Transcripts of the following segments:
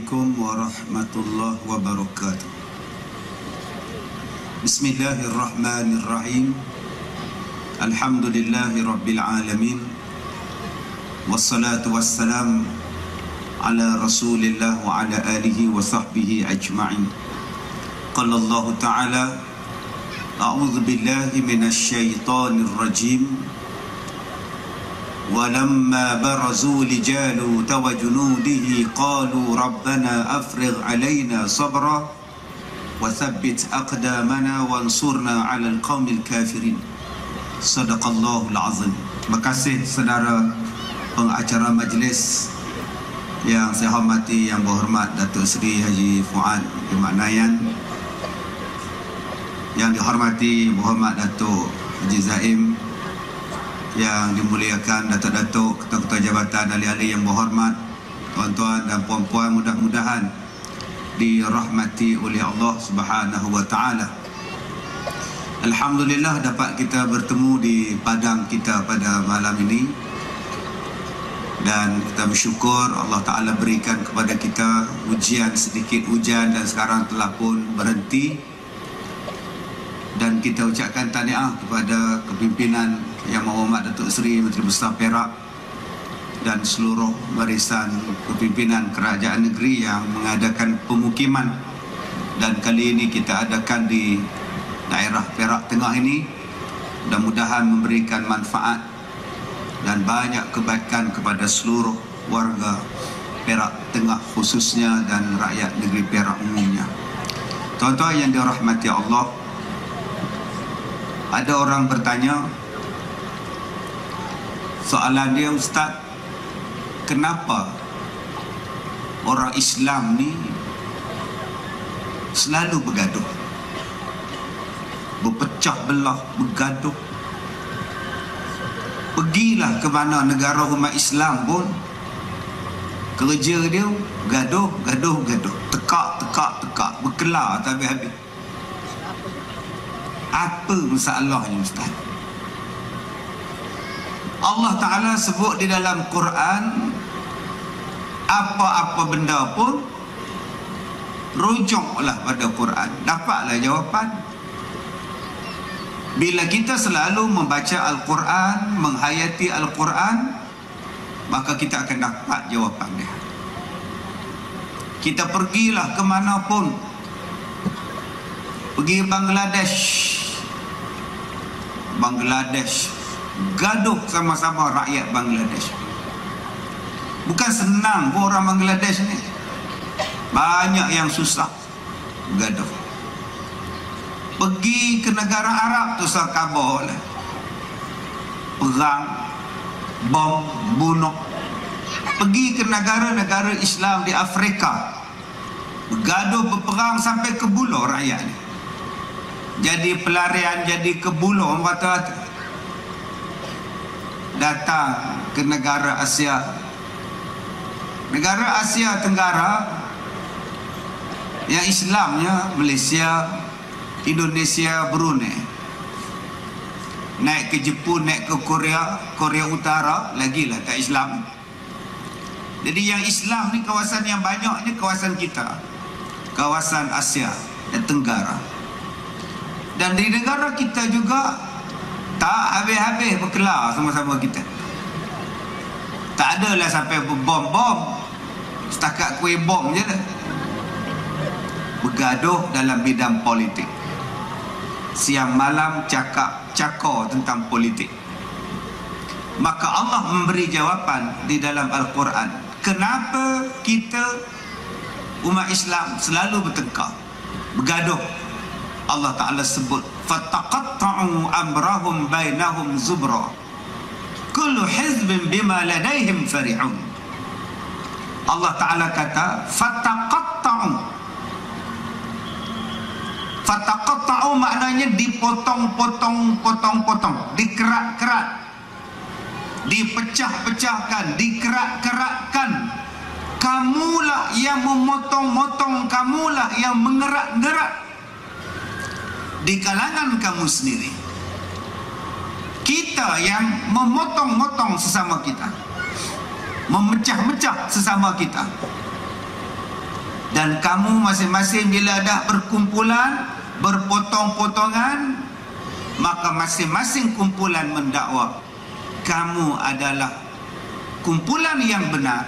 Assalamualaikum warahmatullahi wabarakatuh. Bismillahirrahmanirrahim. Alhamdulillahi rabbil alamin. Wassalatu wassalam ala rasulillah wa ala alihi wa sahbihi ajma'in. Qala Allah ta'ala, a'udzu billahi minasy syaithanir rajim. ولما برزوا لجالوت وجنوده قالوا ربنا أفرغ علينا صبرا وثبت أقدامنا وانصرنا على القوم الكافرين. صدق الله العظيم. Terima kasih saudara pengacara majlis yang saya hormati, yang berhormat Datuk Seri Haji Fuad Imanayan, yang dihormati berhormat Datuk Haji Zaim, yang dimuliakan datuk-datuk, ketua-ketua jabatan, ahli-ahli yang berhormat, tuan-tuan dan puan-puan, mudah-mudahan dirahmati oleh Allah Subhanahu wa taala. Alhamdulillah dapat kita bertemu di padang kita pada malam ini, dan kita bersyukur Allah Taala berikan kepada kita ujian, sedikit hujan, dan sekarang telah pun berhenti. Dan kita ucapkan tahniah kepada kepimpinan Yang Berhormat Datuk Seri Menteri Besar Perak dan seluruh barisan kepimpinan kerajaan negeri yang mengadakan pemukiman, dan kali ini kita adakan di daerah Perak Tengah ini. Mudah-mudahan memberikan manfaat dan banyak kebaikan kepada seluruh warga Perak Tengah khususnya dan rakyat negeri Perak umumnya. Tuan-tuan yang dirahmati Allah, ada orang bertanya, soalan dia, Ustaz, kenapa orang Islam ni selalu bergaduh, berpecah belah, bergaduh? Pergilah ke mana negara umat Islam pun, kerja dia gaduh, tekak, berkelar tak habis-habis. Apa masalahnya, Ustaz? Allah Ta'ala sebut di dalam Quran, apa-apa benda pun rujuklah pada Quran, dapatlah jawapan. Bila kita selalu membaca Al-Quran, menghayati Al-Quran, maka kita akan dapat jawapan dia. Kita pergilah ke mana pun, pergi Bangladesh, gaduh sama-sama rakyat Bangladesh. Bukan senang pun orang Bangladesh ni, banyak yang susah, gaduh. Pergi ke negara Arab tu khabar lah, perang, bom, bunuh. Pergi ke negara-negara Islam di Afrika, bergaduh, berperang sampai ke buluh rakyat ni. Jadi pelarian, jadi ke buluh, orang kata. Datang ke negara Asia Tenggara yang Islamnya, Malaysia, Indonesia, Brunei. Naik ke Jepun, naik ke Korea Utara, lagilah tak Islam. Jadi yang Islam ni kawasan yang banyak ni kawasan kita, kawasan Asia Tenggara. Dan di negara kita juga tak habis-habis berkelar sama-sama kita. Tak adalah sampai berbom-bom, setakat kuih bom je lah. Bergaduh dalam bidang politik, siang malam cakap tentang politik. Maka Allah memberi jawapan di dalam Al-Quran, kenapa kita umat Islam selalu bertengkar, bergaduh. Allah Ta'ala sebut, fataqatta'u amrahum bainahum zubra kullu hizbin bima ladaihim farihun. Allah Ta'ala kata fataqatta'u maknanya dipotong-potong, dikerat-kerat, dipecah-pecahkan, dikerat-keratkan. Kamulah yang memotong-motong, kamulah yang mengerat-gerat di kalangan kamu sendiri. Kita yang memotong-motong sesama kita, memecah-mecah sesama kita. Dan kamu masing-masing bila dah berkumpulan, berpotong-potongan, maka masing-masing kumpulan mendakwa kamu adalah kumpulan yang benar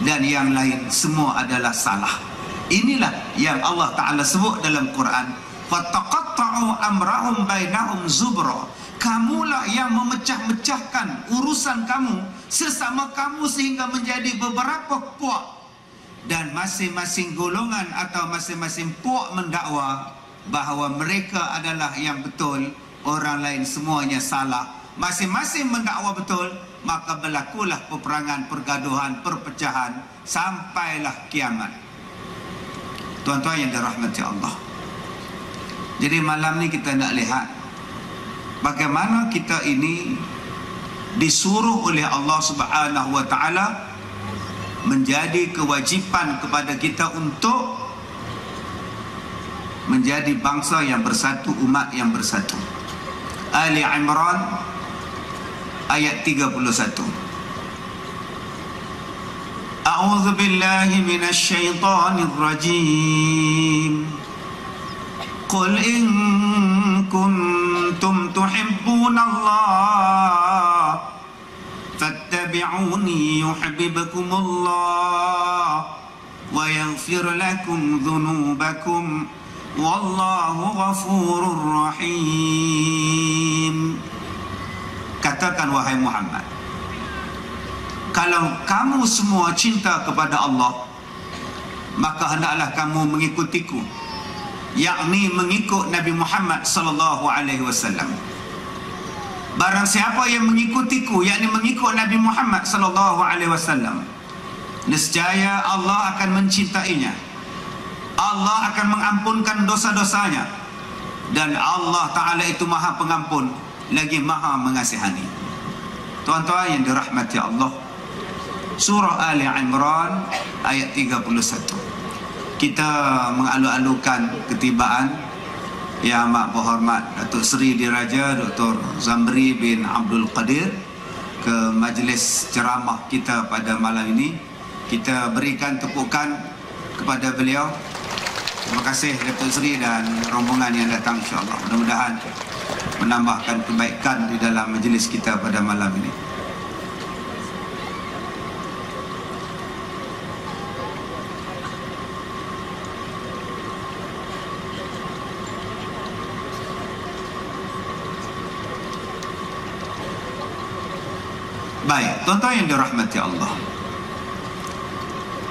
dan yang lain semua adalah salah. Inilah yang Allah Ta'ala sebut dalam Quran, fataqatta'u amrahum bainahum zubra. Kamulah yang memecah-mecahkan urusan kamu sesama kamu sehingga menjadi beberapa puak, dan masing-masing golongan atau masing-masing puak mendakwa bahawa mereka adalah yang betul, orang lain semuanya salah. Masing-masing mendakwa betul, maka berlakulah peperangan, pergaduhan, perpecahan sampailah kiamat. Tuan-tuan yang dirahmati Allah, jadi malam ni kita nak lihat bagaimana kita ini disuruh oleh Allah Subhanahu wa Ta'ala, menjadi kewajipan kepada kita untuk menjadi bangsa yang bersatu, umat yang bersatu. Ali Imran ayat 31. A'udzu billahi minasy syaithanir rajim. Qul in kuntum tuhibbunallaha fattabi'uni yuhibbukumullah wa yaghfir lakum dhunubakum wallahu ghafurur rahim. Katakan wahai Muhammad, kalau kamu semua cinta kepada Allah, maka hendaklah kamu mengikutiku, yakni mengikut Nabi Muhammad sallallahu alaihi wasallam. Barang siapa yang mengikutiku, yakni mengikut Nabi Muhammad sallallahu alaihi wasallam, nescaya Allah akan mencintainya, Allah akan mengampunkan dosa-dosanya, dan Allah Ta'ala itu Maha Pengampun lagi Maha Mengasihani. Tuan-tuan yang dirahmati Allah, surah Ali Imran ayat 31. Kita mengalu-alukan ketibaan Yang Amat Berhormat Datuk Seri Diraja Dr. Zamri bin Abdul Qadir ke majlis ceramah kita pada malam ini. Kita berikan tepukan kepada beliau. Terima kasih Datuk Seri dan rombongan yang datang, insya-Allah. Mudah-mudahan menambahkan kebaikan di dalam majlis kita pada malam ini. Baik, tuan-tuan yang dirahmati Allah,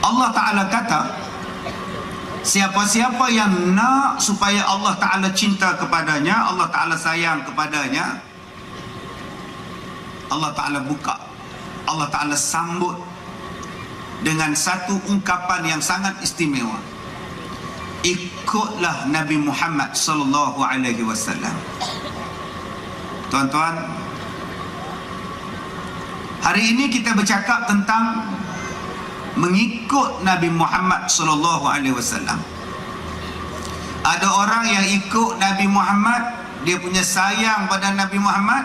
Allah Ta'ala kata, siapa-siapa yang nak supaya Allah Ta'ala cinta kepadanya, Allah Ta'ala sayang kepadanya, Allah Ta'ala buka, Allah Ta'ala sambut dengan satu ungkapan yang sangat istimewa. Ikutlah Nabi Muhammad sallallahu alaihi wasallam. Tuan-tuan, hari ini kita bercakap tentang mengikut Nabi Muhammad sallallahu alaihi wasallam. Ada orang yang ikut Nabi Muhammad, dia punya sayang pada Nabi Muhammad,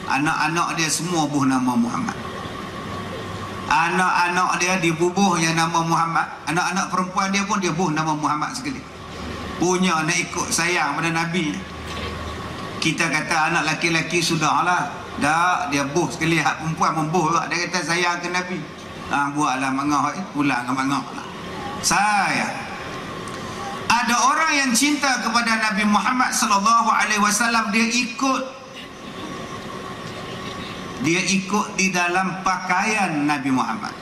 anak-anak dia semua buh nama Muhammad. Anak-anak dia dibubuhnya nama Muhammad. Anak-anak perempuan dia pun dia buh nama Muhammad sekali. Punya nak ikut sayang pada Nabi. Kita kata anak laki-laki sudahlah, dah dia buh sekali, hak perempuan membuh juga. Dia kata sayang ke Nabi. Buatlah mangah, pulang ke mangah lah. Sayang. Ada orang yang cinta kepada Nabi Muhammad sallallahu alaihi wasallam, dia ikut di dalam pakaian Nabi Muhammad.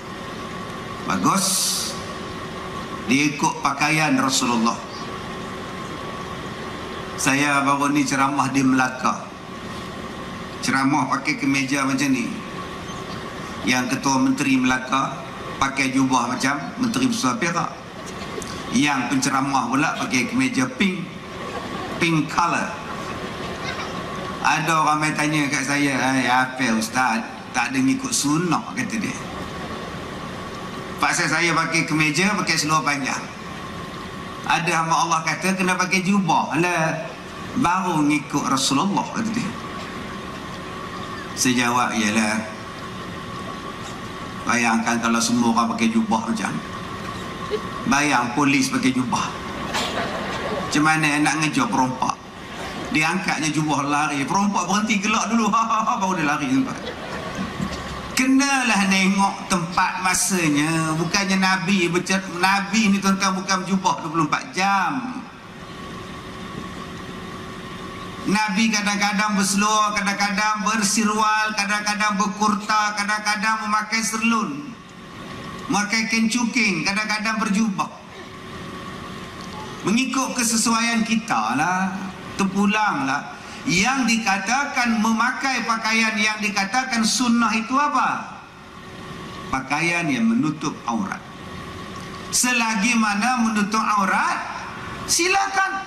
Bagus. Dia ikut pakaian Rasulullah. Saya baru ni ceramah di Melaka. Ceramah pakai kemeja macam ni. Yang Ketua Menteri Melaka pakai jubah macam Menteri Besar Perak. Yang penceramah pula pakai kemeja pink color. Ada orang main tanya kat saya, apa Ustaz, tak ada ngikut sunnah, kata dia. Paksa saya pakai kemeja, pakai seluar panjang. Ada hamba Allah kata kena pakai jubah. Alah, baru ngikut Rasulullah, kata dia. Saya jawab, ialah, bayangkan kalau semua orang pakai jubah macam, Bayang polis pakai jubah. Macam mana nak ngejar perompak? Diangkatnya jubah, lari. Perompak berhenti gelak dulu. Baru dia lari tempat. Kenalah nengok tempat masanya. Bukannya Nabi Nabi ni tuan-tuan bukan berjubah 24 jam. Nabi kadang-kadang berseluar, kadang-kadang bersirwal, kadang-kadang berkurta, kadang-kadang memakai serlun, memakai kain cuking, kadang-kadang berjubah. Mengikut kesesuaian kita lah. Terpulanglah. Yang dikatakan memakai pakaian yang dikatakan sunnah itu apa? Pakaian yang menutup aurat. Selagi mana menutup aurat, silakan.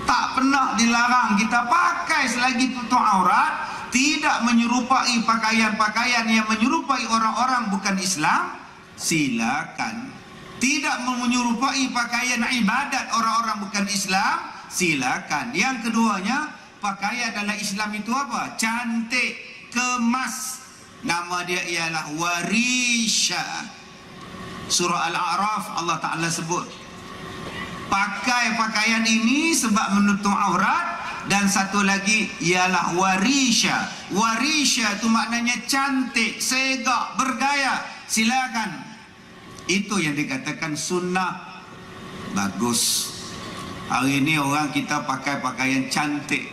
Tak pernah dilarang kita pakai selagi tutup aurat. Tidak menyerupai pakaian-pakaian yang menyerupai orang-orang bukan Islam, silakan. Tidak menyerupai pakaian ibadat orang-orang bukan Islam, silakan. Yang keduanya, pakaian dalam Islam itu apa? Cantik, kemas. Nama dia ialah warisha. Surah Al-A'raf Allah Ta'ala sebut, pakai pakaian ini sebab menutup aurat. Dan satu lagi ialah warisha. Warisha itu maknanya cantik, segak, bergaya. Silakan. Itu yang dikatakan sunnah. Bagus. Hari ini orang kita pakai pakaian cantik,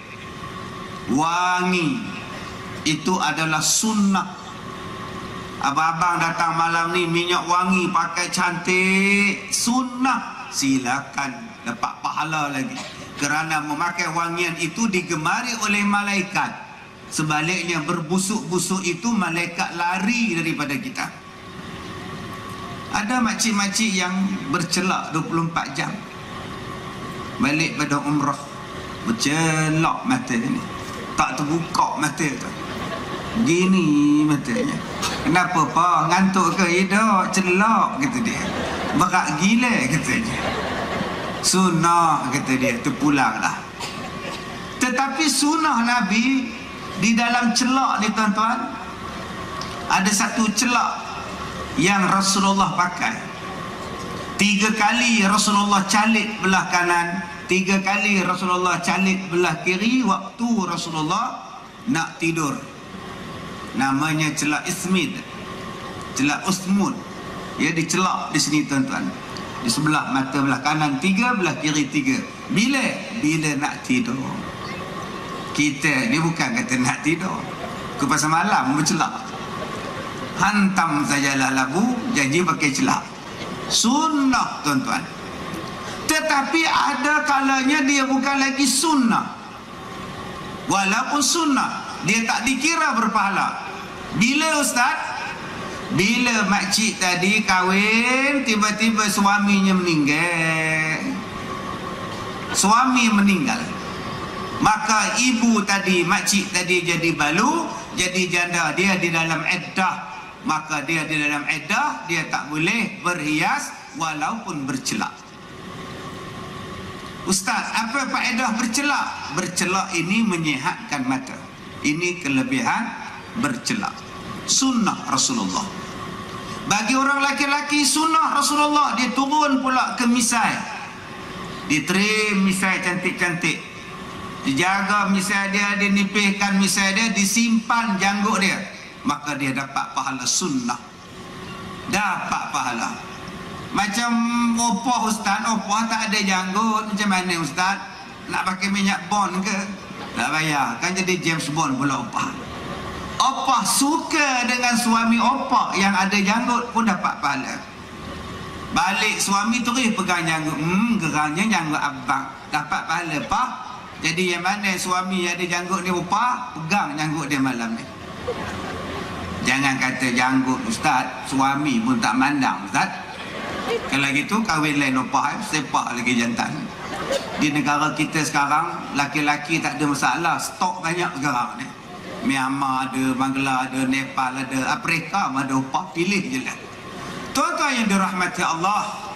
wangi. Itu adalah sunnah. Abang-abang datang malam ni minyak wangi, pakai cantik, sunnah. Silakan, dapat pahala lagi. Kerana memakai wangian itu digemari oleh malaikat. Sebaliknya berbusuk-busuk itu malaikat lari daripada kita. Ada makcik-makcik yang bercelak 24 jam. Balik pada umrah, bercelak mata ni, tak terbuka mata tu. Gini matanya. Kenapa pak? Ngantuk ke? Tidak, celak kata dia. Berat gila katanya. Sunnah kata dia, terpulanglah. Tetapi sunnah Nabi di dalam celak ni tuan-tuan, ada satu celak yang Rasulullah pakai. 3 kali Rasulullah calik belah kanan, 3 kali Rasulullah calik belah kiri waktu Rasulullah nak tidur. Namanya celak ismid, celak usmud. Dia dicelak di sini tuan-tuan, di sebelah mata belah kanan 3, belah kiri 3. Bila nak tidur. Kita ni bukan kata nak tidur, ke pasal malam bercelak. Hantam sajalah labu, janji pakai celak. Sunnah tuan-tuan. Tetapi ada kalanya dia bukan lagi sunnah. Walaupun sunnah, dia tak dikira berpahala. Bila ustaz? Bila makcik tadi kahwin, tiba-tiba suaminya meninggal. Suami meninggal, maka ibu tadi, makcik tadi jadi balu, jadi janda. Dia di dalam iddah. Maka dia di dalam iddah, dia tak boleh berhias walaupun bercelak. Ustaz, apa faedah bercelak? Bercelak ini menyihatkan mata. Ini kelebihan bercelak. Sunnah Rasulullah. Bagi orang laki-laki, sunnah Rasulullah, dia turun pula ke misai. Dia trim misai cantik-cantik, dijaga misai dia, dinipihkan misai dia, disimpan janggut dia. Maka dia dapat pahala sunnah. Dapat pahala. Macam opah ustaz, opah tak ada janggut. Macam mana ustaz? Nak pakai minyak Bond ke? Tak payah, kan jadi James Bond pula opah. Opah suka dengan suami opah yang ada janggut pun dapat pahala. Balik suami terus pegang janggut. Gerangnya janggut abang, dapat pahala pak. Jadi yang mana suami ada janggut ni opah, pegang janggut dia malam ni. Jangan kata janggut ustaz, suami pun tak mandang ustaz. Kalau gitu kahwin lain opah, sepak lagi jantan. Di negara kita sekarang, laki-laki tak ada masalah, stok banyak sekarang ni. Myanmar ada, Bangla ada, Nepal ada, Afrika ada opah, pilih je lah. Tuan-tuan yang dirahmati Allah,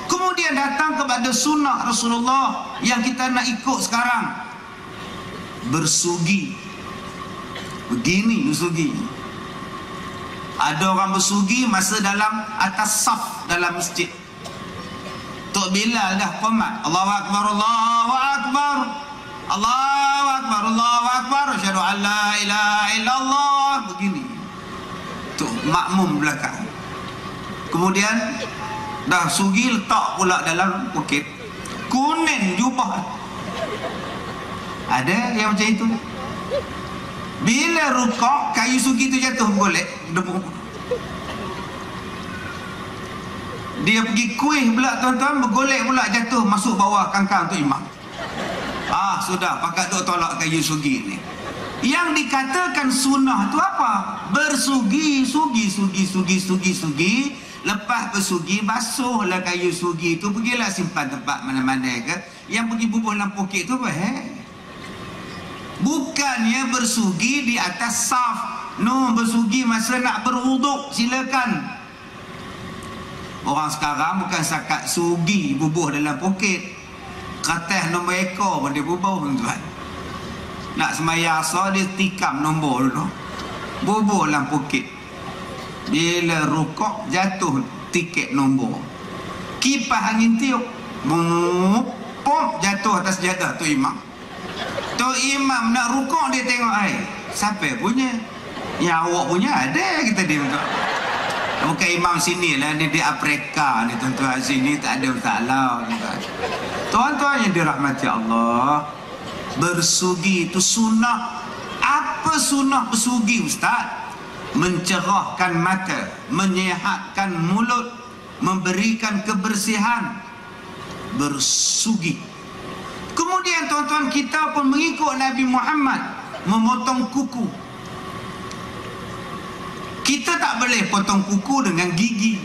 kemudian datang kepada sunnah Rasulullah yang kita nak ikut sekarang. Bersugi. Begini bersugi. Ada orang bersugi masa dalam atas saf dalam masjid. Tok Bilal dah qomat. Allahu Akbar, Allahu Akbar, Allahu Akbar, Allahu Akbar, asyhadu an la ilaha illallah. Begini. Tok makmum belakang. Kemudian dah sugi letak pula dalam poket. Kuning jubah. Ada yang macam itu. Bila rukuk, kayu sugi tu jatuh bergolek. Dia pergi kuih pula tuan-tuan, bergolek pula jatuh masuk bawah kangkang tu imam. Sudah, pakat duk tolak kayu sugi ni. Yang dikatakan sunnah tu apa? Bersugi, sugi. Lepas bersugi, basuhlah kayu sugi tu, pergilah simpan tempat mana-mana ke. Yang pergi bubuh dalam poket tu apa? Bukannya bersugi di atas saf. No, bersugi masa nak berwuduk, silakan. Orang sekarang bukan sakat sugi bubuh dalam poket. Kertas nombor ekor pun dia bubuh, tuan. Nak semayang asar, dia tikam nombor tu, bubuh dalam poket. Bila rukuk, jatuh tiket nombor. Kipas angin tiup, pop, jatuh atas jadah tu imam. Tu imam nak rukuk, dia tengok, siapa punya? Yang awak punya ada, kita dia betul. Bukan imam sini lah, dia di Afrika ni tuan-tuan. Sini tak ada masalah. Tuan-tuan yang dirahmati Allah, bersugi itu sunnah. Apa sunnah bersugi, Ustaz? Mencerahkan mata, menyehatkan mulut, memberikan kebersihan. Bersugi. Kemudian tuan-tuan, kita pun mengikut Nabi Muhammad, memotong kuku. Kita tak boleh potong kuku dengan gigi.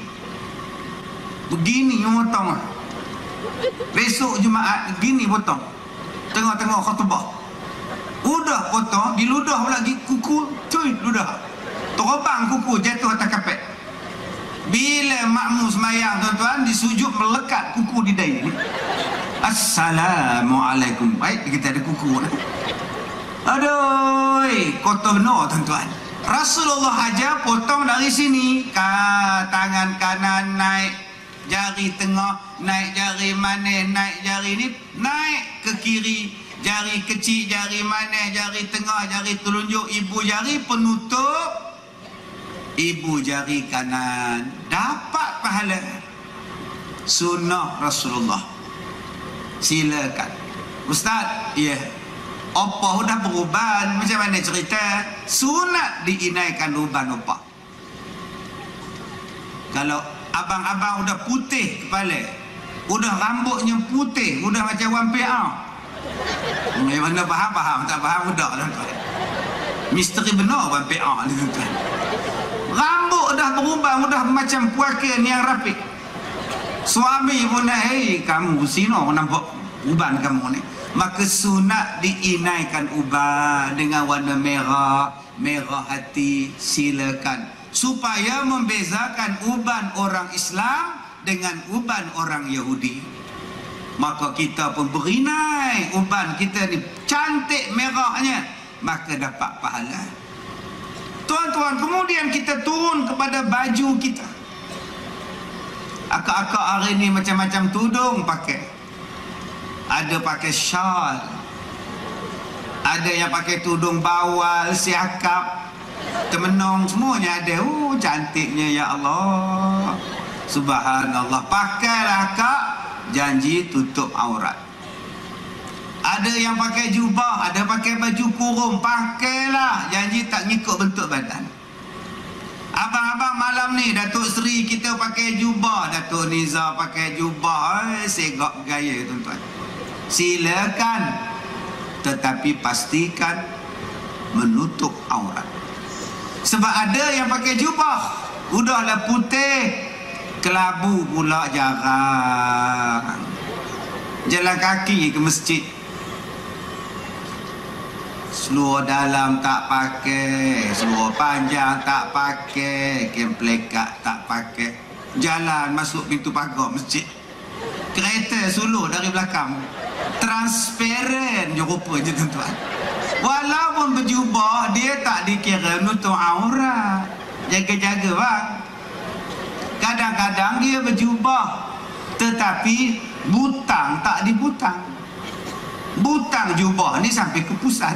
Begini potong. Besok Jumaat begini potong. Tengok-tengok khutbah. Udah potong, diludah lagi kuku, cuy, ludah. Terbang kuku jatuh atas kapet. Bila makmum semayang tuan-tuan, disujud melekat kuku di dahi. Assalamualaikum. Baik, kita ada kuku. Aduh, kotor benar tuan-tuan. Rasulullah aja potong dari sini, tangan kanan naik, jari tengah naik, jari manis naik, jari ni naik ke kiri, jari kecil, jari manis, jari tengah, jari telunjuk, ibu jari penutup, ibu jari kanan. Dapat pahala. Sunnah Rasulullah. Silakan. Ustaz, ya. Opah dah beruban, macam mana cerita? Sunat diinaikan uban opah. Kalau abang-abang udah putih kepala, udah rambutnya putih, udah macam Wan PA. Mana faham, tak faham udah lah. Misteri benar Wan PA ni tuan. Rambut dah berubah, udah macam puaka ni yang rapi. Suami pun dah, kamu sino nampak uban kamu ni. Maka sunat diinaikan uban dengan warna merah, merah hati, silakan. Supaya membezakan uban orang Islam dengan uban orang Yahudi. Maka kita pun berinai uban kita ni cantik merahnya, maka dapat pahala. Tuan-tuan, kemudian kita turun kepada baju kita. Akak-akak hari ni macam-macam tudung pakai. Ada pakai syal, ada yang pakai tudung bawal, siakap, temenong, semuanya ada. Cantiknya ya Allah, subhanallah. Pakailah kak, janji tutup aurat. Ada yang pakai jubah, ada pakai baju kurung, pakailah, janji tak ngikut bentuk badan. Abang-abang malam ni Datuk Seri kita pakai jubah, Datuk Niza pakai jubah, segak gaya tuan-tuan. Silakan, tetapi pastikan menutup aurat. Sebab ada yang pakai jubah, udahlah putih, kelabu pula jarang. Jalan kaki ke masjid, seluar dalam tak pakai, seluar panjang tak pakai, kain plekat tak pakai. Jalan masuk pintu pagar masjid, kereta suluh dari belakang, transparent je rupa je tuan-tuan. Walaupun berjubah, dia tak dikira nutup aurat. Jaga-jaga bang. Kadang-kadang dia berjubah, Tetapi butang tak dibutang. Butang jubah ni sampai ke pusat.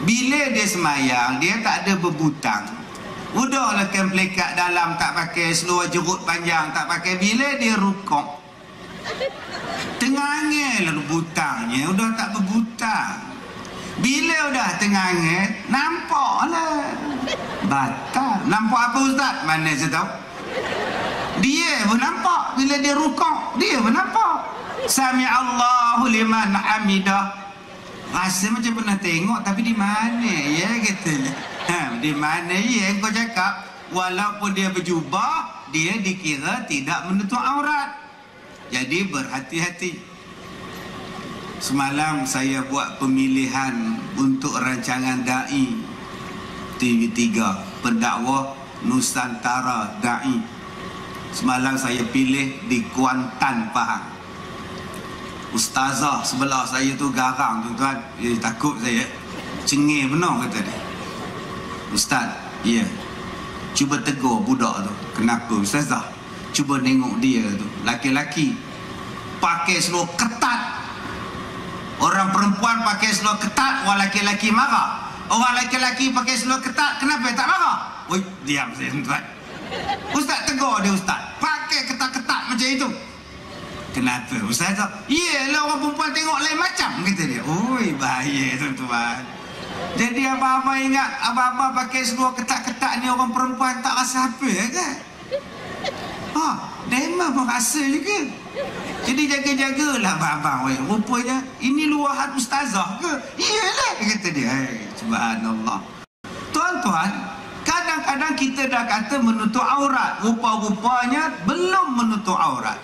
Bila dia semayang, dia tak ada berbutang. Udah lekan pelekat dalam, tak pakai seluar jerut panjang, tak pakai. Bila dia rukuk, tengah lalu butangnya udah tak berbutang. Bila udah tengah nampak lah batal. Nampak apa ustaz? Mana saya tahu. Dia pun nampak. Bila dia rukuk, dia pun nampak. Sami Allahu liman hamidah. Rasa macam pernah tengok, tapi di mana ya katanya. Di mana ya kau cakap. Walaupun dia berjubah, dia dikira tidak menutup aurat. Jadi berhati-hati. Semalam saya buat pemilihan untuk rancangan da'i TV3, pendakwah Nusantara da'i. Semalam saya pilih di Kuantan, Pahang. Ustazah sebelah saya tu garang tuan-tuan. Dia takut saya cengih benar kata dia. Ustaz, ya, cuba tegur budak tu. Kenapa ustazah? Cuba tengok dia tu, laki-laki pakai seluar ketat. Orang perempuan pakai seluar ketat, orang laki-laki marah. Orang laki-laki pakai seluar ketat, kenapa tak marah? Oi, diam saya tuan. Ustaz tegur dia ustaz. Pakai ketat-ketat macam itu. Kenapa ustaz? Iyalah orang perempuan tengok lain macam kata dia. Oi, bahaya tuan-tuan. Jadi apa-apa ingat, apa-apa pakai seluar ketat-ketat ni orang perempuan tak rasa apa kan? Memang pun rasa juga. Jadi jaga-jagalah abang-abang. Rupanya ini luahan ustazah ke? Iyalah kata dia. Subhanallah. Tuan-tuan, kadang-kadang kita dah kata menutup aurat, rupa-rupanya belum menutup aurat.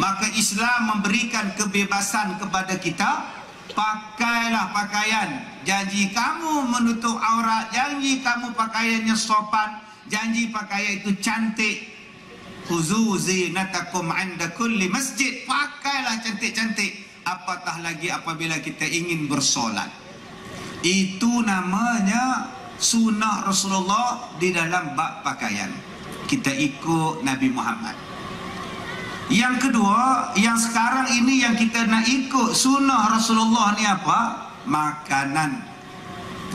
Maka Islam memberikan kebebasan kepada kita. Pakailah pakaian. Janji kamu menutup aurat, janji kamu pakaiannya sopan, janji pakaian itu cantik. Khuzu zinatakum 'inda kulli masjid. Pakailah cantik-cantik, apatah lagi apabila kita ingin bersolat. Itu namanya sunnah Rasulullah di dalam bab pakaian. Kita ikut Nabi Muhammad. Yang kedua, yang sekarang ini yang kita nak ikut sunnah Rasulullah ni apa? Makanan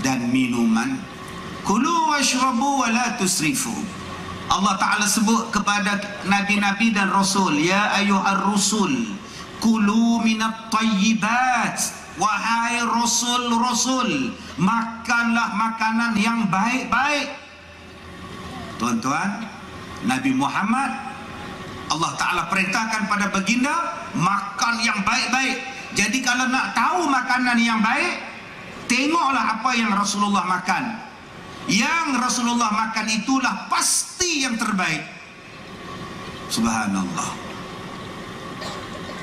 dan minuman. Kulu washrabu wa la tusrifu. Allah Ta'ala sebut kepada Nabi-Nabi dan Rasul, ya ayyuhar rusul, kulu minat tayyibat. Wahai Rasul-Rasul, makanlah makanan yang baik-baik. Tuan-tuan, Nabi Muhammad, Allah Ta'ala perintahkan pada baginda, makan yang baik-baik. Jadi kalau nak tahu makanan yang baik, tengoklah apa yang Rasulullah makan. Yang Rasulullah makan itulah pasti yang terbaik. Subhanallah.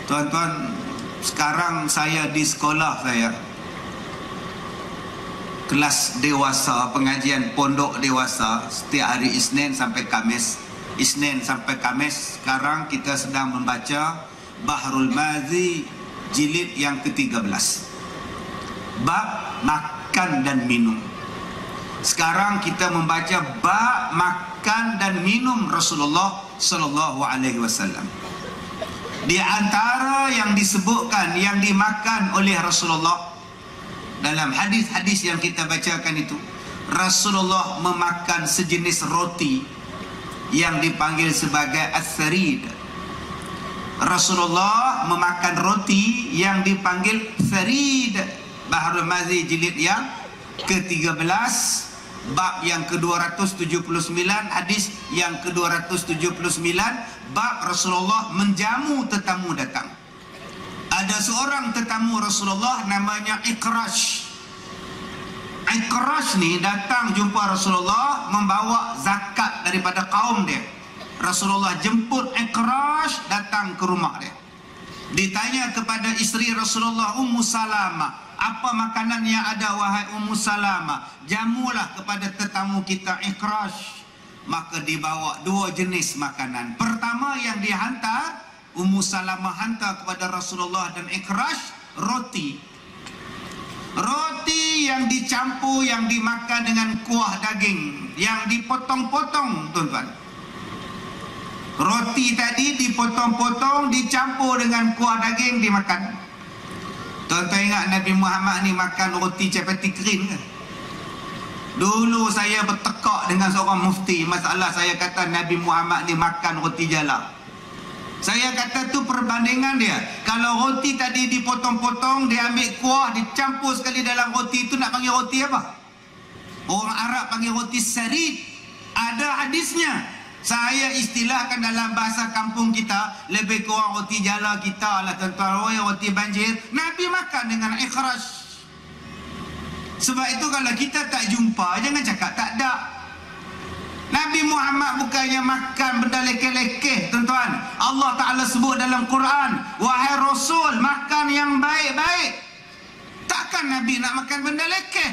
Tuan-tuan, sekarang saya di sekolah saya, kelas dewasa, pengajian pondok dewasa, setiap hari Isnin sampai Khamis. Isnin sampai Khamis. Sekarang kita sedang membaca Bahrul Mazi jilid yang ke-13, bab makan dan minum. Sekarang kita membaca bab makan dan minum Rasulullah sallallahu alaihi wasallam. Di antara yang disebutkan yang dimakan oleh Rasulullah dalam hadis-hadis yang kita bacakan itu, Rasulullah memakan sejenis roti yang dipanggil sebagai as-sarid. Rasulullah memakan roti yang dipanggil sarid. Bahrul Mazi jilid yang ke-13, bab yang ke-279, hadis yang ke-279, bab Rasulullah menjamu tetamu datang. Ada seorang tetamu Rasulullah namanya Ikrash. Ikrash ni datang jumpa Rasulullah membawa zakat daripada kaum dia. Rasulullah jemput Ikrash datang ke rumah dia. Ditanya kepada isteri Rasulullah, Ummu Salamah, apa makanan yang ada wahai Ummu Salamah? Jamulah kepada tetamu kita Ikrash. Maka dibawa dua jenis makanan. Pertama yang dihantar, Ummu Salamah hantar kepada Rasulullah dan Ikrash, roti. Roti yang dicampur, yang dimakan dengan kuah daging, yang dipotong-potong, tuan-tuan. Roti tadi dipotong-potong, dicampur dengan kuah daging, dimakan. Tuan-tuan ingat Nabi Muhammad ni makan roti capati kering ke? Dulu saya bertekak dengan seorang mufti, masalah saya kata Nabi Muhammad ni makan roti jala. Saya kata tu perbandingan dia. Kalau roti tadi dipotong-potong, dia ambil kuah, dicampur sekali dalam roti itu, nak panggil roti apa? Orang Arab panggil roti sarid. Ada hadisnya. Saya istilahkan dalam bahasa kampung kita, lebih kurang roti jala kita lah tuan-tuan, roti banjir. Nabi makan dengan ikhras. Sebab itu kalau kita tak jumpa, jangan cakap tak ada. Nabi Muhammad bukannya makan benda lekeh-lekeh tuan-tuan. Allah Ta'ala sebut dalam Quran, wahai Rasul, makan yang baik-baik. Takkan Nabi nak makan benda lekeh?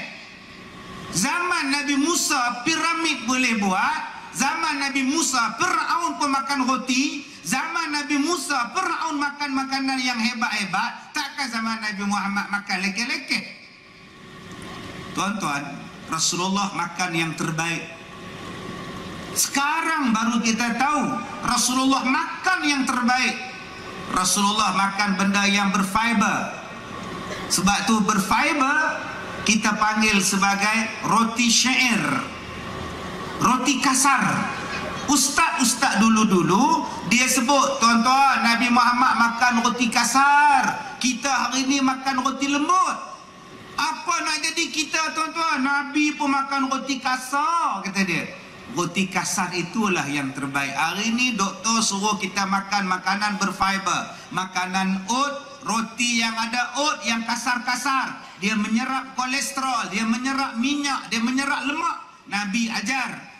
Zaman Nabi Musa piramid boleh buat. Zaman Nabi Musa, Fir'aun pun makan roti. Zaman Nabi Musa, Fir'aun makan makanan yang hebat-hebat. Takkan zaman Nabi Muhammad makan lekeh-lekeh? Tuan-tuan, Rasulullah makan yang terbaik. Sekarang baru kita tahu Rasulullah makan yang terbaik. Rasulullah makan benda yang berfiber. Sebab tu berfiber kita panggil sebagai roti syair, roti kasar. Ustaz-ustaz dulu-dulu dia sebut, tuan-tuan, Nabi Muhammad makan roti kasar, kita hari ni makan roti lembut. Apa nak jadi kita tuan-tuan? Nabi pun makan roti kasar, kata dia. Roti kasar itulah yang terbaik. Hari ni doktor suruh kita makan makanan berfiber, makanan oat, roti yang ada oat yang kasar-kasar. Dia menyerap kolesterol, dia menyerap minyak, dia menyerap lemak. Nabi ajar.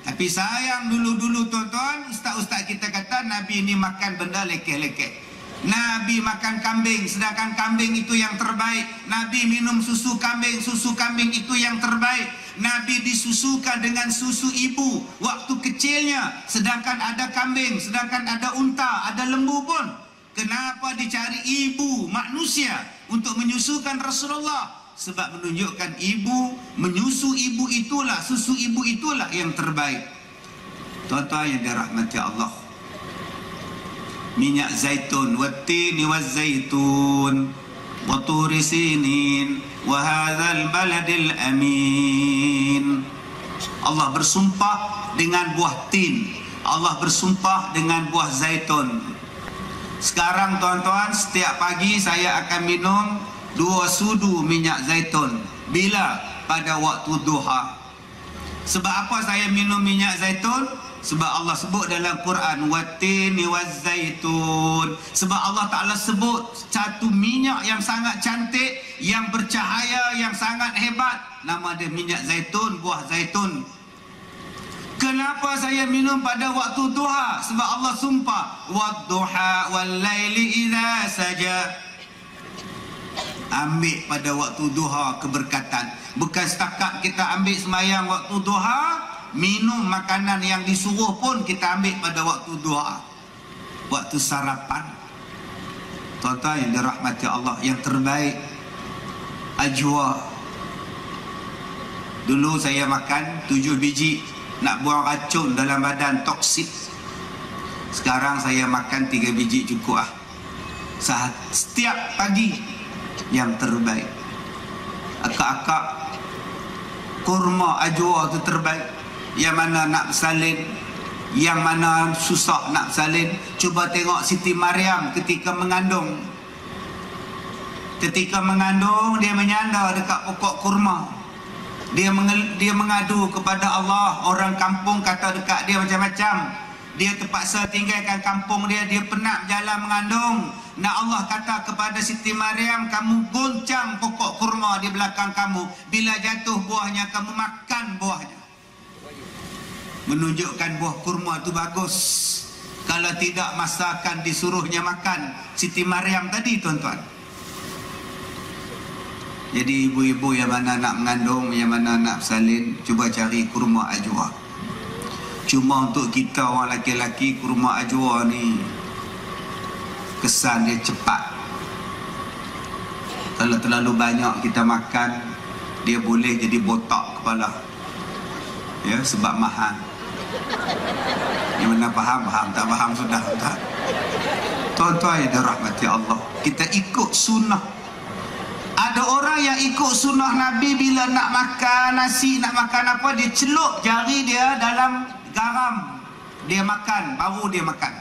Tapi sayang dulu-dulu tuan-tuan, ustaz-ustaz kita kata Nabi ni makan benda lekeh-lekeh. Nabi makan kambing, sedangkan kambing itu yang terbaik. Nabi minum susu kambing itu yang terbaik. Nabi disusukan dengan susu ibu waktu kecilnya, sedangkan ada kambing, sedangkan ada unta, ada lembu pun. Kenapa dicari ibu manusia untuk menyusukan Rasulullah? Sebab menunjukkan ibu, menyusu ibu itulah, susu ibu itulah yang terbaik. Tuan-tuan yang dirahmati Allah, minyak zaitun, wattini wazzaitun, wa turi sinin, wa hadzal baladil amin. Allah bersumpah dengan buah tin, Allah bersumpah dengan buah zaitun. Sekarang tuan-tuan, setiap pagi saya akan minum 2 sudu minyak zaitun. Bila? Pada waktu duha. Sebab apa saya minum minyak zaitun? Sebab Allah sebut dalam Quran, wattini wazzaitun. Sebab Allah Ta'ala sebut satu minyak yang sangat cantik, yang bercahaya, yang sangat hebat. Nama dia minyak zaitun, buah zaitun. Kenapa saya minum pada waktu duha? Sebab Allah sumpah, wadduha wal laili idza saja. Ambil pada waktu duha keberkatan. Bukan setakat kita ambil semayang waktu duha, minum makanan yang disuruh pun kita ambil pada waktu duha, waktu sarapan. Tuan-tuan yang dirahmati Allah, yang terbaik ajwa. Dulu saya makan 7 biji, nak buang racun dalam badan, toksik. Sekarang saya makan 3 biji cukup lah. Setiap pagi. Yang terbaik akak-akak, kurma ajwa tu terbaik. Yang mana nak bersalin, yang mana susah nak bersalin. Cuba tengok Siti Maryam ketika mengandung. Ketika mengandung, dia menyandar dekat pokok kurma. Dia mengadu kepada Allah. Orang kampung kata dekat dia macam-macam. Dia terpaksa tinggalkan kampung dia. Dia penat jalan mengandung. Nah, Allah kata kepada Siti Maryam, kamu goncang pokok kurma di belakang kamu. Bila jatuh buahnya, kamu makan buahnya. Menunjukkan buah kurma itu bagus. Kalau tidak, masa akan disuruhnya makan Siti Maryam tadi tuan-tuan. Jadi ibu-ibu yang mana nak mengandung, yang mana nak bersalin, cuba cari kurma ajwa. Cuma untuk kita orang laki-laki, kurma ajwa ni kesan dia cepat. Kalau terlalu banyak kita makan, dia boleh jadi botak kepala. Ya, sebab mahal. Yang mana faham, faham. Tak faham, sudah. Tak. Tuan-tuan yang dirahmati Allah, kita ikut sunnah. Ada orang yang ikut sunnah Nabi, bila nak makan nasi, nak makan apa, dia celup jari dia dalam garam. Dia makan, baru dia makan.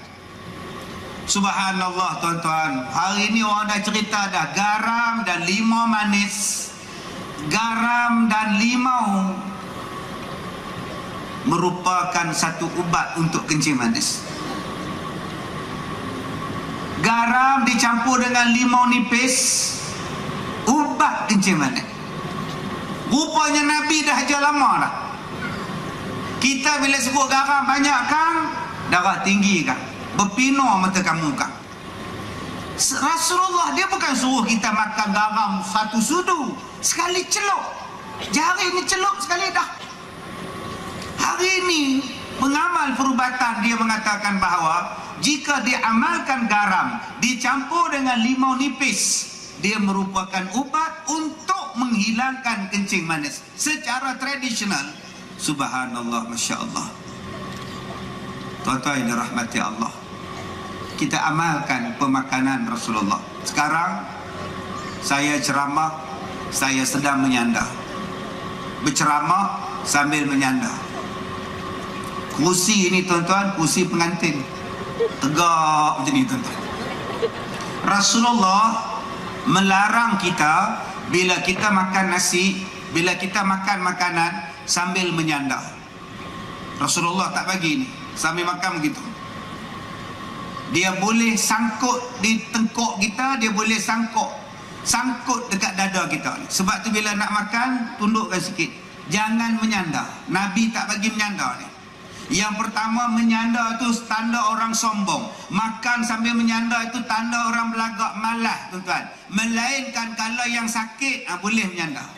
Subhanallah tuan-tuan, hari ini orang dah cerita dah, garam dan limau manis, garam dan limau merupakan satu ubat untuk kencing manis. Garam dicampur dengan limau nipis, ubat kencing manis. Rupanya Nabi dah ajar lama dah. Kita bila sebut garam banyak kan, darah tinggi kan, berpinur mata kamu kan. Rasulullah dia bukan suruh kita makan garam satu sudu, sekali celup. Jari ni celup sekali dah. Hari ini pengamal perubatan dia mengatakan bahawa jika diamalkan garam dicampur dengan limau nipis, dia merupakan ubat untuk menghilangkan kencing manis secara tradisional. Subhanallah, Masya Allah. Tuan-tuan yang dirahmati Allah, kita amalkan pemakanan Rasulullah. Sekarang saya ceramah, saya sedang menyandar. Berceramah sambil menyandar. Kursi ini tuan-tuan, kursi pengantin, tegak macam ni tuan-tuan. Rasulullah melarang kita bila kita makan nasi, bila kita makan makanan sambil menyandar. Rasulullah tak bagi ni, sambil makan begitu. Dia boleh sangkut di tengkuk kita, dia boleh sangkut dekat dada kita. Sebab tu bila nak makan, tundukkan sikit, jangan menyandar. Nabi tak bagi menyandar ni. Yang pertama, menyandar itu tanda orang sombong. Makan sambil menyandar itu tanda orang belagak malas tuan-tuan. Melainkan kalau yang sakit, boleh menyandar.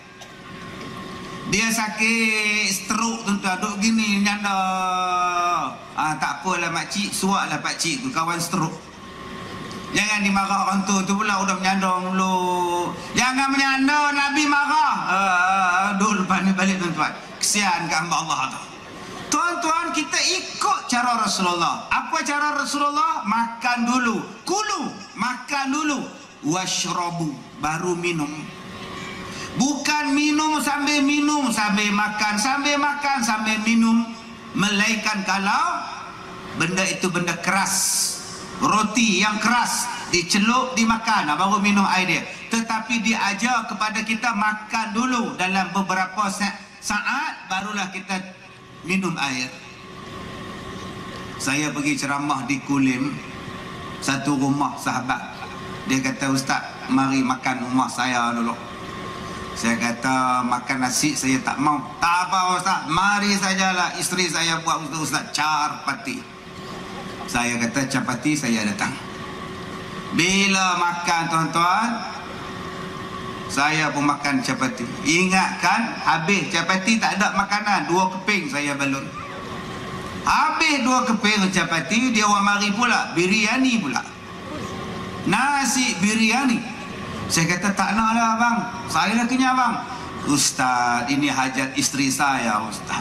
Dia sakit stroke tuan-tuan, duduk gini menyandar. Tak apalah makcik, suaklah pakcik tu, kawan stroke. Jangan dimarah orang tu pula udah menyandar mulu. Jangan menyandar, Nabi marah. Duduk lepas ni balik tuan-tuan. Kesian ke hamba Allah tu. Tuan-tuan, kita ikut cara Rasulullah. Apa cara Rasulullah? Makan dulu. Kulu, makan dulu. Washrabu, baru minum. Bukan minum, sambil makan, sambil makan, sambil minum. Melainkan kalau benda itu benda keras, roti yang keras, dicelup, dimakan, baru minum air dia. Tetapi diajar kepada kita makan dulu. Dalam beberapa saat, barulah kita minum air. Saya pergi ceramah di Kulim, satu rumah sahabat. Dia kata, Ustaz, mari makan rumah saya dulu. Saya kata, makan nasi saya tak mau. Tak apa Ustaz, mari sajalah, isteri saya buat untuk Ustaz carpati. Saya kata, carpati saya datang. Bila makan tuan-tuan, saya pun makan capati. Ingatkan, habis capati tak ada makanan, 2 keping saya balun. Habis 2 keping capati, dia orang mari pula biryani pula, nasi biryani. Saya kata, tak nak lah bang, saya dah kenyang bang. Ustaz, ini hajat isteri saya Ustaz.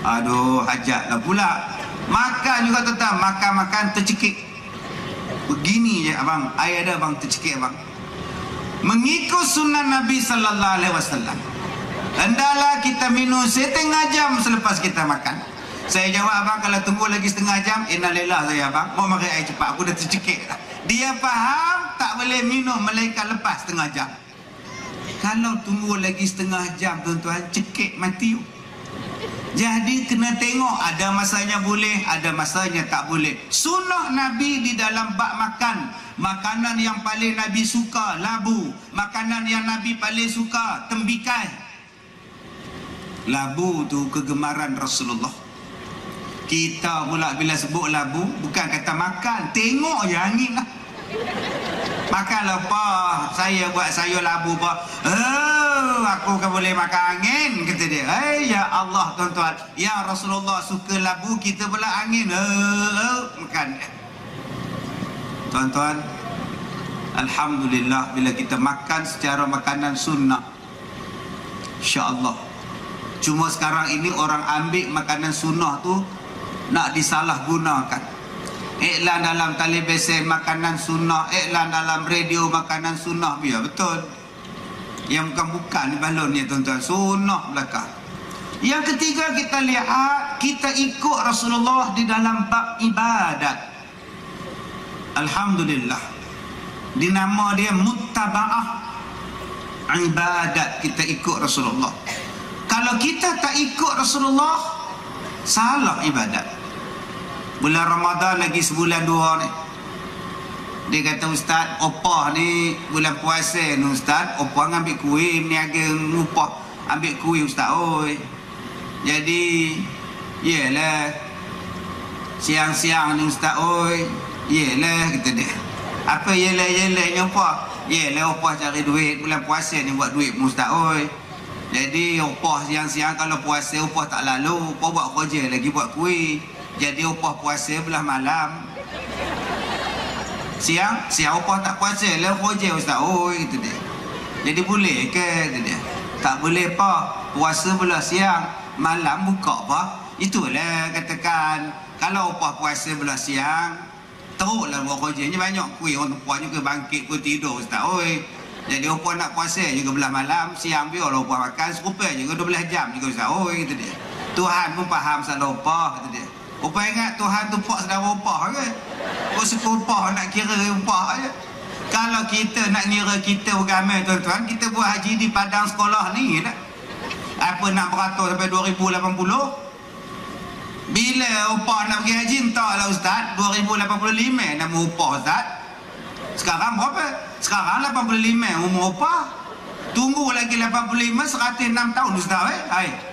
Aduh, hajat lah pula. Makan juga tetap, makan-makan tercekik. Begini je abang, air ada bang, tercekik abang. Mengikut sunnah Nabi sallallahu alaihi wasallam, hendaklah kita minum setengah jam selepas kita makan. Saya jawab, abang kalau tunggu lagi setengah jam, innalillah saya abang, mau makan air cepat, aku dah tercekik. Dia faham tak boleh minum melainkan lepas setengah jam. Kalau tunggu lagi setengah jam tuan-tuan, cekik mati. Jadi kena tengok, ada masanya boleh, ada masanya tak boleh. Sunnah Nabi di dalam bab makan, makanan yang paling Nabi suka labu, makanan yang Nabi paling suka tembikai. Labu tu kegemaran Rasulullah. Kita pula bila sebut labu, bukan kata makan, tengok je angin lah. Makan apa? Saya buat sayur labu apa? Aku kan boleh makan angin, kata dia. Ya Allah tuan-tuan, ya Rasulullah suka labu, kita pula angin. Makan. Tuan-tuan, alhamdulillah bila kita makan secara makanan sunnah, insya-Allah. Cuma sekarang ini orang ambil makanan sunnah tu nak disalahgunakan. Iklan dalam televisi makanan sunnah, iklan dalam radio makanan sunnah, biar betul. Yang bukan di balon ni tuan-tuan, sunnah belakang. Yang ketiga, kita lihat kita ikut Rasulullah di dalam bab ibadat. Alhamdulillah, di nama dia muttaba'ah ibadat, kita ikut Rasulullah. Kalau kita tak ikut Rasulullah, salah ibadat. Bulan Ramadan lagi sebulan dua ni, dia kata, ustaz, opah ni bulan puasa ni ustaz, opah ngambil kuih, meniaga ngupah ambil kuih ustaz. Oi, jadi yelah siang-siang ni ustaz. Oi, yelah, kata dia. Apa yelah ni opah? Yelah, opah cari duit bulan puasa ni, buat duit ustaz. Oi, jadi opah siang-siang kalau puasa opah tak lalu, opah buat kerja lagi buat kuih. Jadi opah puasa belah malam, siang opah tak puasa lah kerja ustaz. Oi, kata dia. Jadi boleh ke? Kata dia. Tak boleh pak, puasa belah siang, malam buka apa. Itulah katakan, kalau opah puasa belah siang, teruklah buat kerjanya banyak kuih, orang puan juga bangkit pun tidur ustaz. Oi, jadi opah nak puasa juga belah malam, siang biarlah opah makan serupa juga 12 jam juga ustaz. Oi, kata dia. Tuhan pun faham salah opah, kata dia. Opah ingat Tuhan tu pak sedara opah ke? Kau suka opah nak kira opah je. Kalau kita nak kira kita beragama tuan-tuan, kita buat haji di padang sekolah ni tak? Apa nak beratur sampai 2080? Bila opah nak pergi haji, entahlah ustaz, 2085 nama opah ustaz. Sekarang berapa? Sekarang 85 umur opah. Tunggu lagi 85, 106 tahun ustaz. Hai.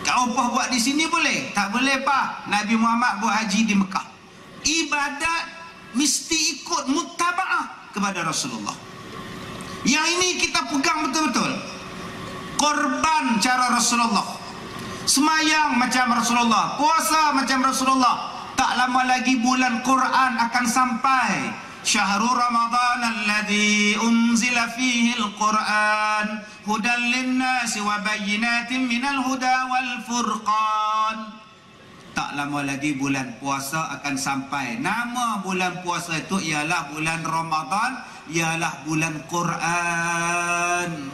Kau opah buat di sini boleh? Tak boleh pak. Nabi Muhammad buat haji di Mekah. Ibadat mesti ikut muttaba'ah kepada Rasulullah. Yang ini kita pegang betul-betul. Korban cara Rasulullah, semayang macam Rasulullah, puasa macam Rasulullah. Tak lama lagi bulan Quran akan sampai. Syahrul Ramadan alladhi unzila fihi al-Quran hudan linnasi wa bayyinatin minal huda wal furqan. Tak lama lagi bulan puasa akan sampai. Nama bulan puasa itu ialah bulan Ramadan, ialah bulan Quran.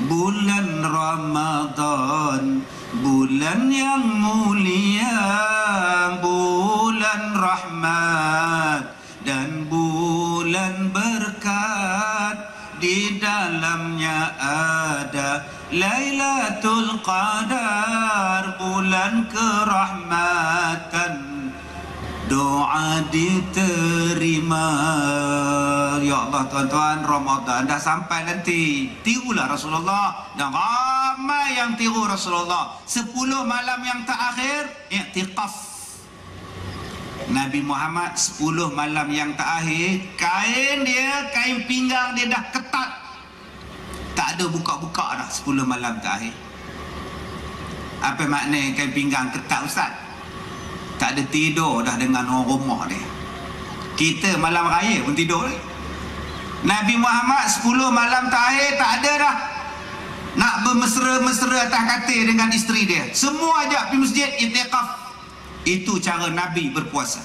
Bulan Ramadan, bulan yang mulia, bulan rahmat dan bulan berkat. Di dalamnya ada Lailatul Qadar, bulan kerahmatan, doa diterima. Ya Allah tuan-tuan, Ramadan dah sampai nanti. Tirulah Rasulullah, dan ramai yang tiru Rasulullah. 10 malam yang terakhir i'tikaf. Nabi Muhammad 10 malam yang terakhir, kain dia, kain pinggang dia dah ketat, tak ada buka-buka dah 10 malam terakhir. Apa makna kain pinggang ketat ustaz? Tak ada tidur dah dengan orang rumah dia. Kita malam raya pun tidur ni. Nabi Muhammad 10 malam terakhir tak ada dah nak bermesra-mesra atas katil dengan isteri dia. Semua ajak pergi masjid i'tikaf. Itu cara Nabi berpuasa.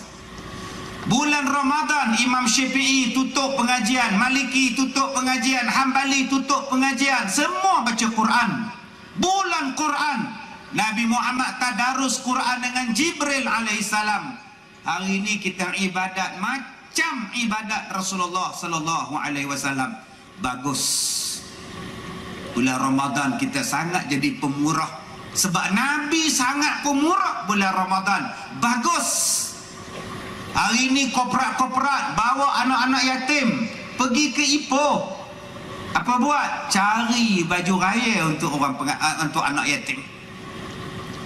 Bulan Ramadan, Imam Syafi'i tutup pengajian, Maliki tutup pengajian, Hambali tutup pengajian, semua baca Quran. Bulan Quran, Nabi Muhammad tadarus Quran dengan Jibril alaihissalam. Hari ini kita ibadat macam ibadat Rasulullah sallallahu alaihi wasallam. Bagus. Bulan Ramadan kita sangat jadi pemurah. Sebab Nabi sangat pemurah bulan Ramadan. Bagus. Hari ini korporat bawa anak-anak yatim pergi ke Ipoh. Apa buat? Cari baju raya untuk untuk anak yatim.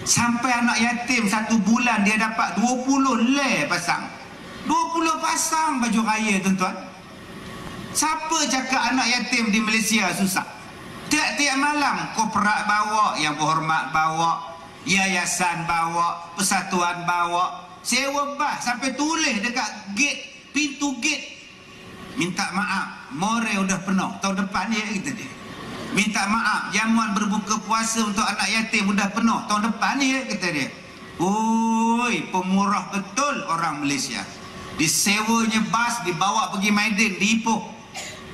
Sampai anak yatim 1 bulan dia dapat 20 leh pasang. 20 pasang baju raya tuan-tuan. Siapa cakap anak yatim di Malaysia susah? Tiap-tiap malam korporat bawa, yang berhormat bawa, yayasan bawa, persatuan bawa, sewa bas sampai tulis dekat gate, pintu gate, minta maaf, more udah penuh tahun depan ni, kata dia. Minta maaf, jamuan berbuka puasa untuk anak yatim udah penuh tahun depan ni, kata dia. Oi, pemurah betul orang Malaysia. Disewanya bas, dibawa pergi Maidin, di Ipoh.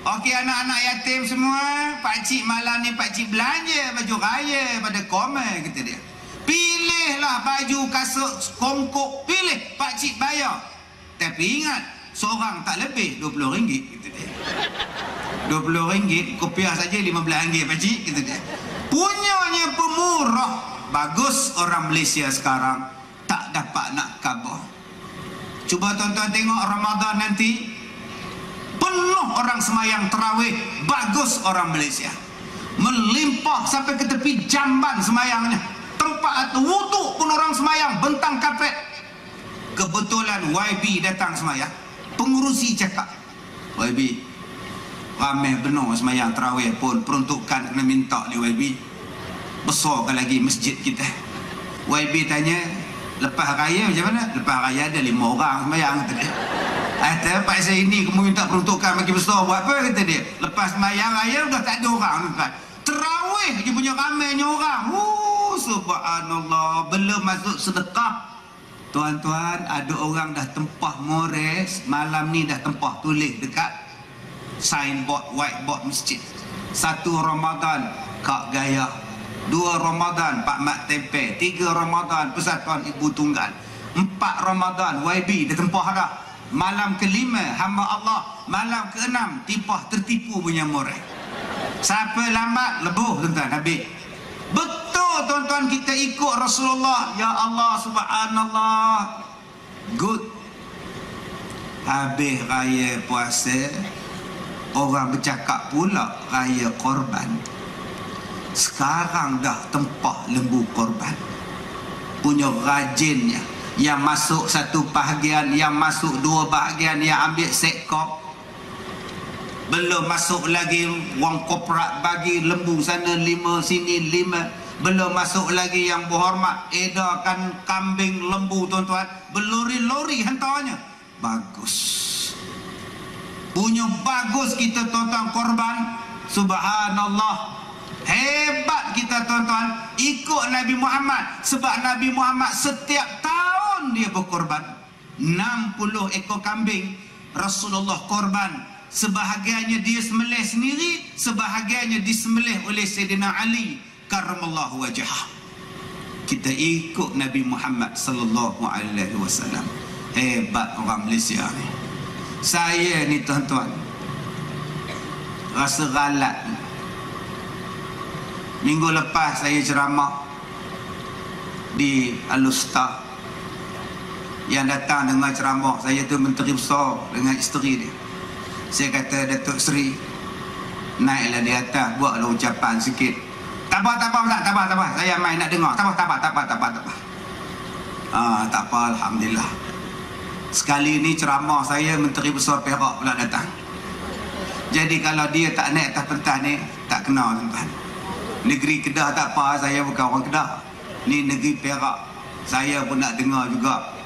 Okey anak-anak yatim semua, pakcik malam ni pakcik belanja baju raya pada Komen, kata dia. Pilihlah baju kasut kongkok, pilih, pakcik bayar. Tapi ingat, seorang tak lebih RM20, kata dia. RM20, kopiah saja RM15, pakcik, kata dia. Punyanya pemurah. Bagus orang Malaysia sekarang tak dapat nak khabar. Cuba tuan-tuan tengok Ramadan nanti, penuh orang semayang tarawih. Bagus orang Malaysia, melimpah sampai ke tepi jamban semayangnya. Tempat wuduk pun orang semayang bentang kapet. Kebetulan YB datang semayang. Pengurusi cakap, YB, ramai benar semayang tarawih pun, peruntukan kena minta oleh YB. Besarkan lagi masjid kita. YB tanya, lepas raya macam mana? Lepas raya ada 5 orang semayang, kata dia. Kata, pak saya ini kamu minta peruntukan makin besar buat apa, kata dia. Lepas semayang raya dah tak ada orang, tuan. Terawih je punya ramainya orang. Subhanallah. Belum masuk sedekah, tuan-tuan, ada orang dah tempah mores malam ni, dah tempah tulis dekat signboard, whiteboard masjid. 1 Ramadan Kak Gaya, 2 Ramadan Pak Mat Tempe, 3 Ramadan Persatuan Ibu Tunggal, 4 Ramadan YB dah tempah dah. Malam ke-5 hamba Allah, malam ke-6 tipah tertipu punya mores. Siapa lambat lebuh, tuan-tuan, habis. Betul tuan-tuan, kita ikut Rasulullah. Ya Allah, subhanallah. Good. Habis raya puasa, orang bercakap pula raya korban. Sekarang dah tempah lembu korban. Punya rajinnya. Yang masuk 1 bahagian, yang masuk 2 bahagian, yang ambil sekop. Belum masuk lagi wang korporat bagi lembu sana 5, sini 5. Belum masuk lagi yang berhormat edarkan kambing, lembu, tuan-tuan. Berlori-lori hantarnya. Bagus. Punya bagus kita, tuan-tuan, korban. Subhanallah. Hebat kita, tuan-tuan. Ikut Nabi Muhammad. Sebab Nabi Muhammad setiap tahun dia berkorban. 60 ekor kambing Rasulullah korban. Sebahagiannya dia sembelih sendiri, sebahagiannya disembelih oleh Sayyidina Ali karramallahu wajhah. Kita ikut Nabi Muhammad sallallahu alaihi wasallam. Hebat orang Malaysia ni. Saya ni, tuan-tuan, rasa galat. Minggu lepas saya ceramah di Al-Usta. Yang datang dengar ceramah saya tu Menteri Besar dengan isteri dia. Saya kata, Datuk Seri, naiklah di atas, buatlah ucapan sikit. Tak apa. Saya main nak dengar. Tak apa. Tak apa, alhamdulillah. Sekali ni ceramah saya Menteri Besar Perak pula datang. Jadi kalau dia tak naik atas pentas ni, tak kena, tuan-tuan. Negeri Kedah tak apa, saya bukan orang Kedah. Ni negeri Perak. Saya pun nak dengar juga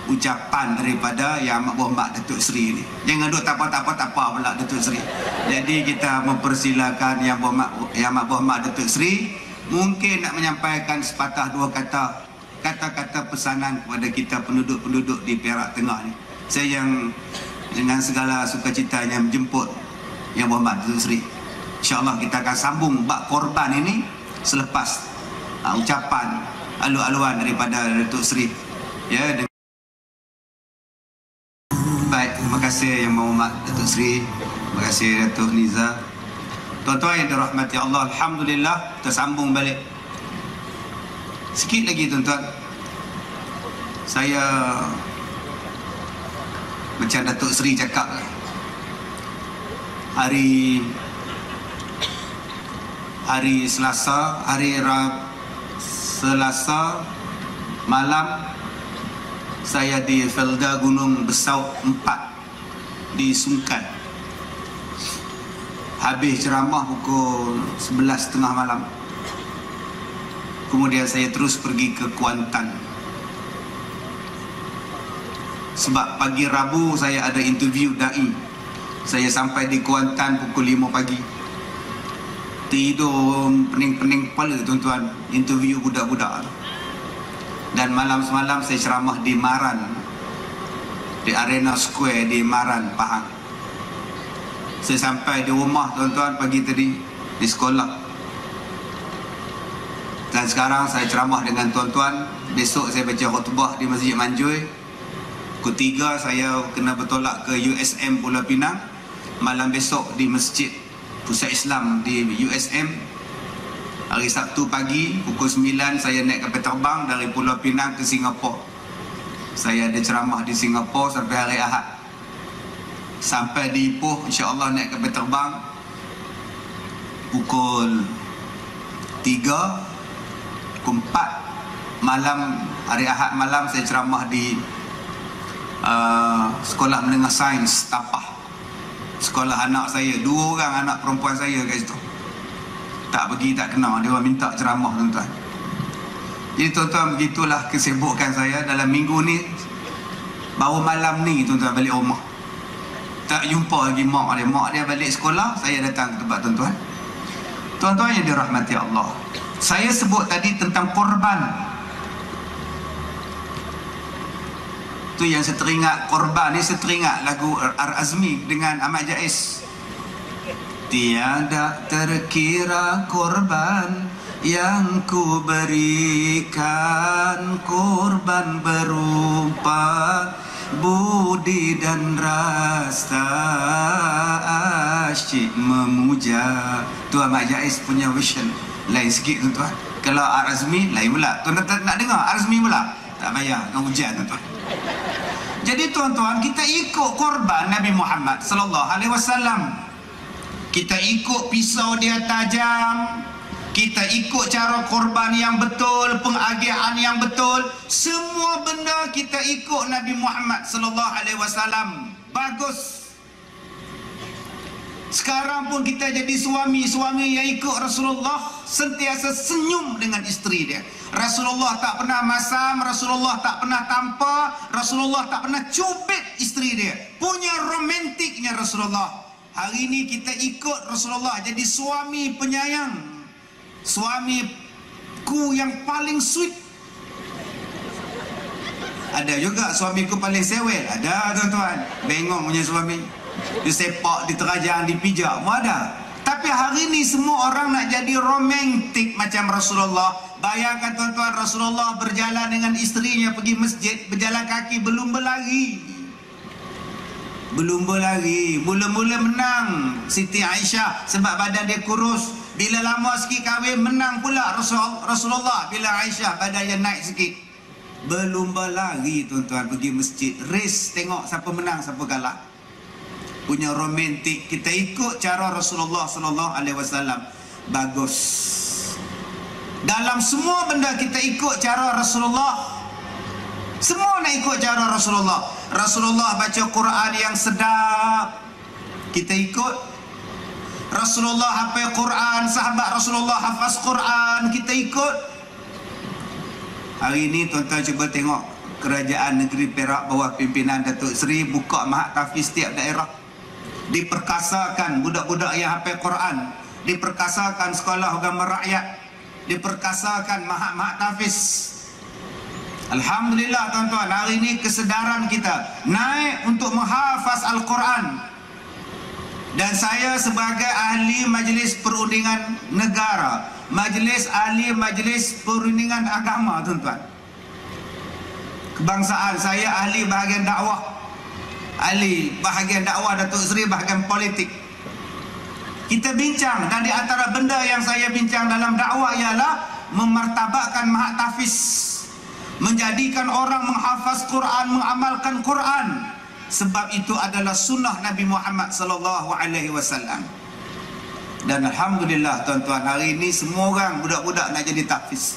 ucapan daripada Yang Amat Berhormat Datuk Seri ni. Jangan duk tak apa pula Datuk Seri. Jadi kita mempersilakan Yang Amat Berhormat Datuk Seri mungkin nak menyampaikan sepatah 2 kata-kata pesanan kepada kita penduduk-penduduk di Perak Tengah ni. Saya yang dengan segala sukacitanya menjemput Yang Berhormat Datuk Seri. InsyaAllah kita akan sambung bab korban ini selepas ucapan alu-aluan daripada Datuk Seri. Ya, baik, terima kasih Yang Berhormat Datuk Seri. Terima kasih Datuk Niza. Tuan-tuan yang dirahmati Allah, alhamdulillah, kita sambung balik. Sikit lagi, tuan-tuan. Saya macam Datuk Seri cakap, hari Selasa, Selasa malam saya di Felda Gunung Besau 4 di Sungkan. Habis ceramah pukul 11.30 malam. Kemudian saya terus pergi ke Kuantan. Sebab pagi Rabu saya ada interview da'i. Saya sampai di Kuantan pukul 5 pagi. Tidur pening-pening kepala, tuan-tuan, interview budak-budak. Dan malam semalam saya ceramah di Maran, di Arena Square di Maran, Pahang. Saya sampai di rumah tuan-tuan pagi tadi, di sekolah. Dan sekarang saya ceramah dengan tuan-tuan. Besok saya baca khutbah di Masjid Manjui. Pukul 3 saya kena bertolak ke USM Pulau Pinang. Malam besok di Masjid Pusat Islam di USM. Hari Sabtu pagi pukul 9 saya naik kapal terbang dari Pulau Pinang ke Singapura. Saya ada ceramah di Singapura sampai hari Ahad. Sampai di Ipoh insya-Allah naik kapal terbang pukul 3, pukul 4 malam hari Ahad malam saya ceramah di Sekolah Menengah Sains Tapah. Sekolah anak saya, 2 orang anak perempuan saya kat situ. Tak pergi, tak kenal, dia orang minta ceramah tuan-tuan. Jadi tuan-tuan, begitulah kesibukan saya dalam minggu ni. Baru malam ni tuan-tuan balik rumah, tak jumpa lagi mak dia. Mak dia balik sekolah, saya datang ke tempat tuan-tuan. Tuan-tuan yang dirahmati Allah, saya sebut tadi tentang korban. Tu yang saya teringat korban ni, saya teringat lagu Ar-Azmi dengan Ahmad Jais. Tiada terkira korban yang ku berikan, korban berupa budi dan rasa asyik memuja. Tu Ahmad Jais punya version. Lain sikit tuan-tuan. Kalau Ar-Azmi lain pula. Tuan-tuan nak dengar Ar-Azmi pula? Tak payah, nak hujan tuan-tuan. Jadi tuan-tuan, kita ikut korban Nabi Muhammad sallallahu alaihi wasallam. Kita ikut pisau dia tajam, kita ikut cara korban yang betul, pengagihan yang betul. Semua benda kita ikut Nabi Muhammad sallallahu alaihi wasallam. Bagus. Sekarang pun kita jadi suami-suami yang ikut Rasulullah, sentiasa senyum dengan isteri dia. Rasulullah tak pernah masam, Rasulullah tak pernah tampar, Rasulullah tak pernah cubit isteri dia. Punya romantiknya Rasulullah. Hari ini kita ikut Rasulullah jadi suami penyayang, suamiku yang paling sweet. Ada juga suamiku paling sewel, ada tuan-tuan. Bengong punya suami, disepak, diterajang, dipijak, ada. Tapi hari ini semua orang nak jadi romantik macam Rasulullah. Bayangkan tuan-tuan, Rasulullah berjalan dengan isterinya pergi masjid, berjalan kaki, belum berlari. Mula-mula menang Siti Aisyah sebab badan dia kurus. Bila lama sikit kahwin, menang pula Rasulullah bila Aisyah badannya naik sikit. Belum berlari tuan-tuan pergi masjid. Race, tengok siapa menang siapa kalah. Punya romantik. Kita ikut cara Rasulullah sallallahu alaihi wasallam. Bagus. Dalam semua benda kita ikut cara Rasulullah. Semua nak ikut cara Rasulullah. Rasulullah baca Quran yang sedap, kita ikut. Rasulullah hafal Quran, sahabat Rasulullah hafaz Quran, kita ikut. Hari ini tuan-tuan cuba tengok kerajaan negeri Perak bawah pimpinan Datuk Seri buka mahat tahfiz setiap daerah. Diperkasakan budak-budak yang hafal Quran, diperkasakan sekolah agama rakyat, diperkasakan mahat tahfiz. Alhamdulillah tuan-tuan, hari ini kesedaran kita naik untuk menghafaz Al-Quran. Dan saya sebagai ahli Majlis Perundingan Negara, ahli Majlis Perundingan Agama tuan-tuan, kebangsaan saya ahli bahagian dakwah, Datuk Seri bahagian politik. Kita bincang, dan di antara benda yang saya bincang dalam dakwah ialah memartabatkan mahat tahfiz, menjadikan orang menghafaz Quran, mengamalkan Quran. Sebab itu adalah sunnah Nabi Muhammad sallallahu alaihi wasallam. Dan alhamdulillah tuan-tuan, hari ini semua orang budak-budak nak jadi tahfiz.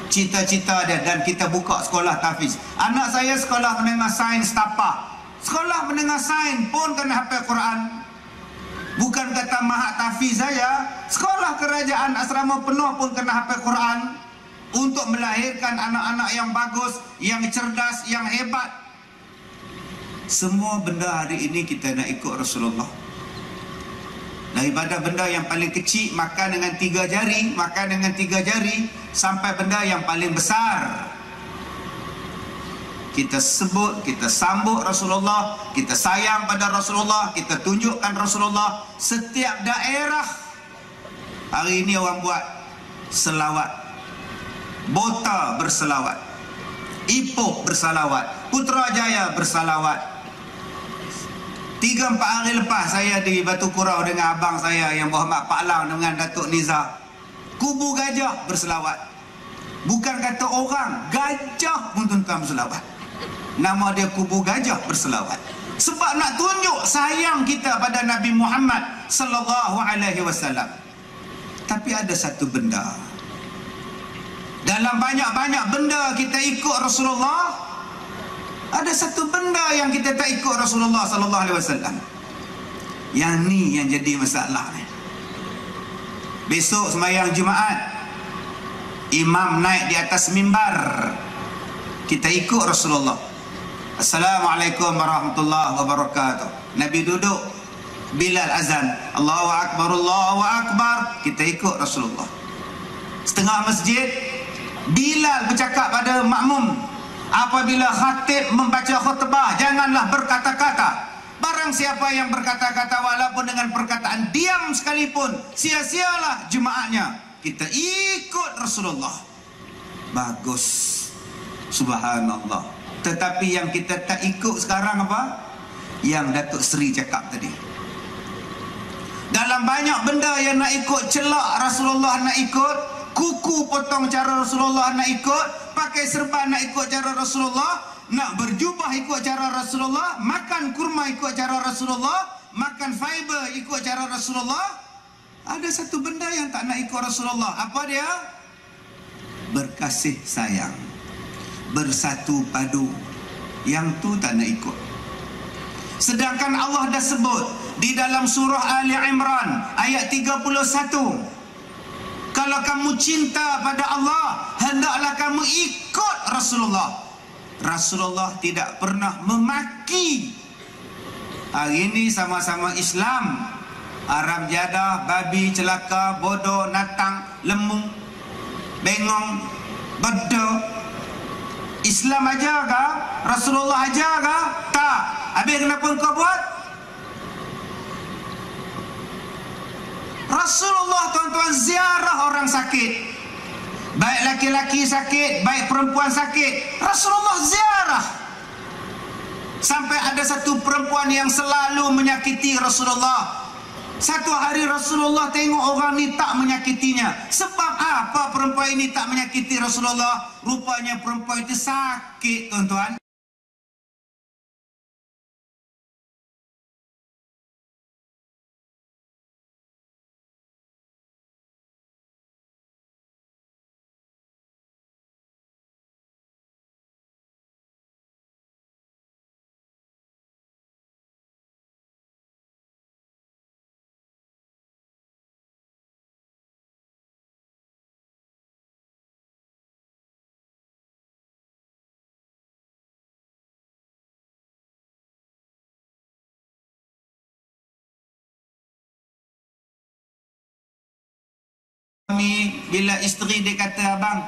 Cita-cita dia, dan kita buka sekolah tahfiz. Anak saya sekolah menengah sains Tapah. Sekolah menengah sains pun kena hafal Quran. Bukan kata mahat tahfiz saya, sekolah kerajaan asrama penuh pun kena hafal Quran. Untuk melahirkan anak-anak yang bagus, yang cerdas, yang hebat. Semua benda hari ini kita nak ikut Rasulullah. Daripada benda yang paling kecil, makan dengan 3 jari, sampai benda yang paling besar. kita sebut, kita sambut Rasulullah, kita sayang pada Rasulullah, kita tunjukkan Rasulullah. Setiap daerah hari ini orang buat selawat, Bota berselawat, Ipoh bersalawat, Putrajaya bersalawat. 3-4 hari lepas saya di Batu Kurau dengan abang saya yang Muhammad Pak Lang dengan Datuk Nizar. Kubu gajah berselawat. Bukan kata orang, gajah pun tuan-tuan berselawat. Nama dia kubu gajah berselawat. Sebab nak tunjuk sayang kita pada Nabi Muhammad sallallahu alaihi wasallam. Tapi ada satu benda. Dalam banyak-banyak benda kita ikut Rasulullah, ada satu benda yang kita tak ikut Rasulullah sallallahu alaihi wasallam. Yang ni yang jadi masalah ni. Besok sembahyang Jumaat, imam naik di atas mimbar, kita ikut Rasulullah. Assalamualaikum warahmatullahi wabarakatuh. Nabi duduk, Bilal azan, Allahu Akbar, Allahu Akbar, kita ikut Rasulullah. Setengah masjid, Bilal bercakap pada makmum, apabila khatib membaca khutbah, janganlah berkata-kata. Barang siapa yang berkata-kata walaupun dengan perkataan diam sekalipun, sia-sialah Jumaatnya. Kita ikut Rasulullah. Bagus, subhanallah. Tetapi yang kita tak ikut sekarang apa? Yang Datuk Seri cakap tadi. Dalam banyak benda yang nak ikut, celak Rasulullah nak ikut, kuku potong cara Rasulullah nak ikut, pakai serban nak ikut cara Rasulullah, nak berjubah ikut cara Rasulullah, makan kurma ikut cara Rasulullah, makan fiber ikut cara Rasulullah. Ada satu benda yang tak nak ikut Rasulullah. Apa dia? Berkasih sayang, bersatu padu. Yang tu tak nak ikut. Sedangkan Allah dah sebut di dalam surah Ali Imran ayat 31, kalau kamu cinta pada Allah, hendaklah kamu ikut Rasulullah. Rasulullah tidak pernah memaki. Hari ini sama-sama Islam, Arab jadah, babi, celaka, bodoh, natang, lemung, bengong, bedok. Islam ajar ke? Rasulullah ajar ke? Tak. Habis kenapa engkau buat? Rasulullah tuan-tuan ziarah orang sakit. Baik laki-laki sakit, baik perempuan sakit, Rasulullah ziarah. Sampai ada satu perempuan yang selalu menyakiti Rasulullah. Satu hari Rasulullah tengok orang ni tak menyakitinya. Sebab apa perempuan ini tak menyakiti Rasulullah? Rupanya perempuan itu sakit, tuan-tuan. Bila isteri dia kata, abang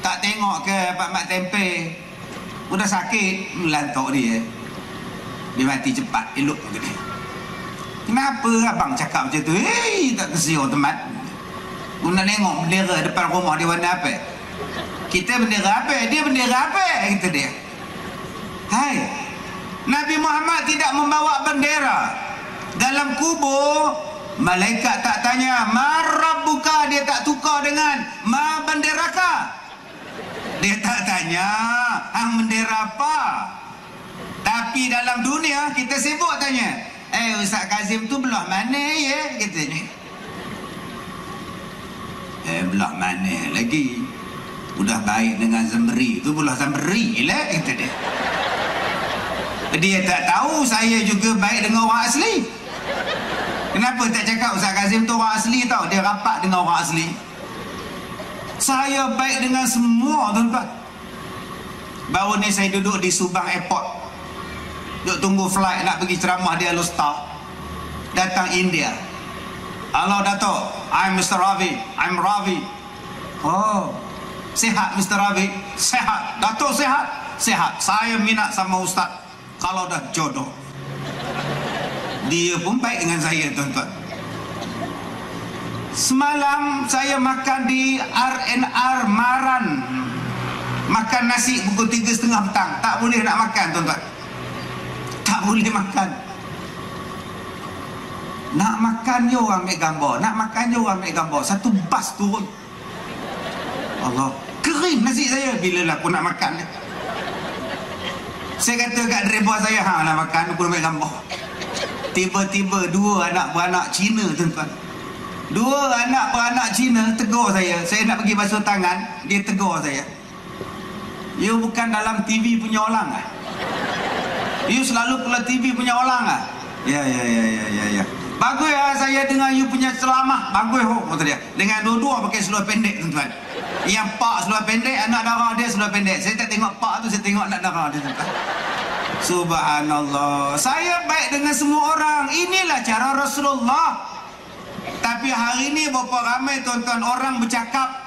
tak tengok ke Pak Mak Tempe udah sakit, melantok dia mati cepat, elok ke dia. Kenapa abang cakap macam tu? Tak kesian teman. Guna tengok bendera depan rumah dia warna apa? Kita bendera apa? Dia bendera apa? Kata dia. Hai, Nabi Muhammad tidak membawa bendera. Dalam kubur malaikat tak tanya ma rabbuka, dia tak tukar dengan ma benderaka. Dia tak tanya hang bendera apa. Tapi dalam dunia kita sibuk tanya, Ustaz Kazim tu belah mana ya? Katanya. Belah mana lagi? Udah baik dengan Zamberi tu belah Zamberi lah, kata dia. Dia tak tahu saya juga baik dengan orang asli. Kenapa tak cakap Ustaz Kazim tu orang asli tau? Dia rapat dengan orang asli. Saya baik dengan semua, tuan-tuan. Baru ni saya duduk di Subang Airport, duduk tunggu flight nak pergi ceramah di Al-Ustaz. Datang India. Halo Dato', I'm Mr. Ravi. I'm Ravi. Oh, sehat Mr. Ravi? Sehat. Dato' sehat? sehat. Saya minat sama ustaz kalau dah jodoh. Dia pun baik dengan saya, tuan-tuan. Semalam saya makan di R&R Maran, makan nasi pukul 3:30 petang. Tak boleh nak makan, tuan-tuan. Tak boleh makan. Nak makan je orang ambil gambar, nak makan je orang ambil gambar. Satu bas turun, Allah, kering nasi saya. Bila lah aku nak makan ni? Saya kata kat driver saya, hang nak makan, aku ambil gambar. Tiba-tiba dua anak beranak Cina, tuan-tuan. Dua anak beranak Cina tegur saya. Saya nak pergi basuh tangan, dia tegur saya. You bukan dalam TV punya orang ah? You selalu keluar TV punya orang ah? Ya. Bagus lah saya dengar you punya ceramah. Bagus kata dia. Dengan dua-dua pakai seluar pendek, tuan-tuan. Yang pak seluar pendek, anak darah dia seluar pendek. Saya tak tengok pak tu, saya tengok anak darah dia, tuan-tuan. Subhanallah. Saya baik dengan semua orang. Inilah cara Rasulullah. Tapi hari ini berapa ramai, tuan-tuan, orang bercakap,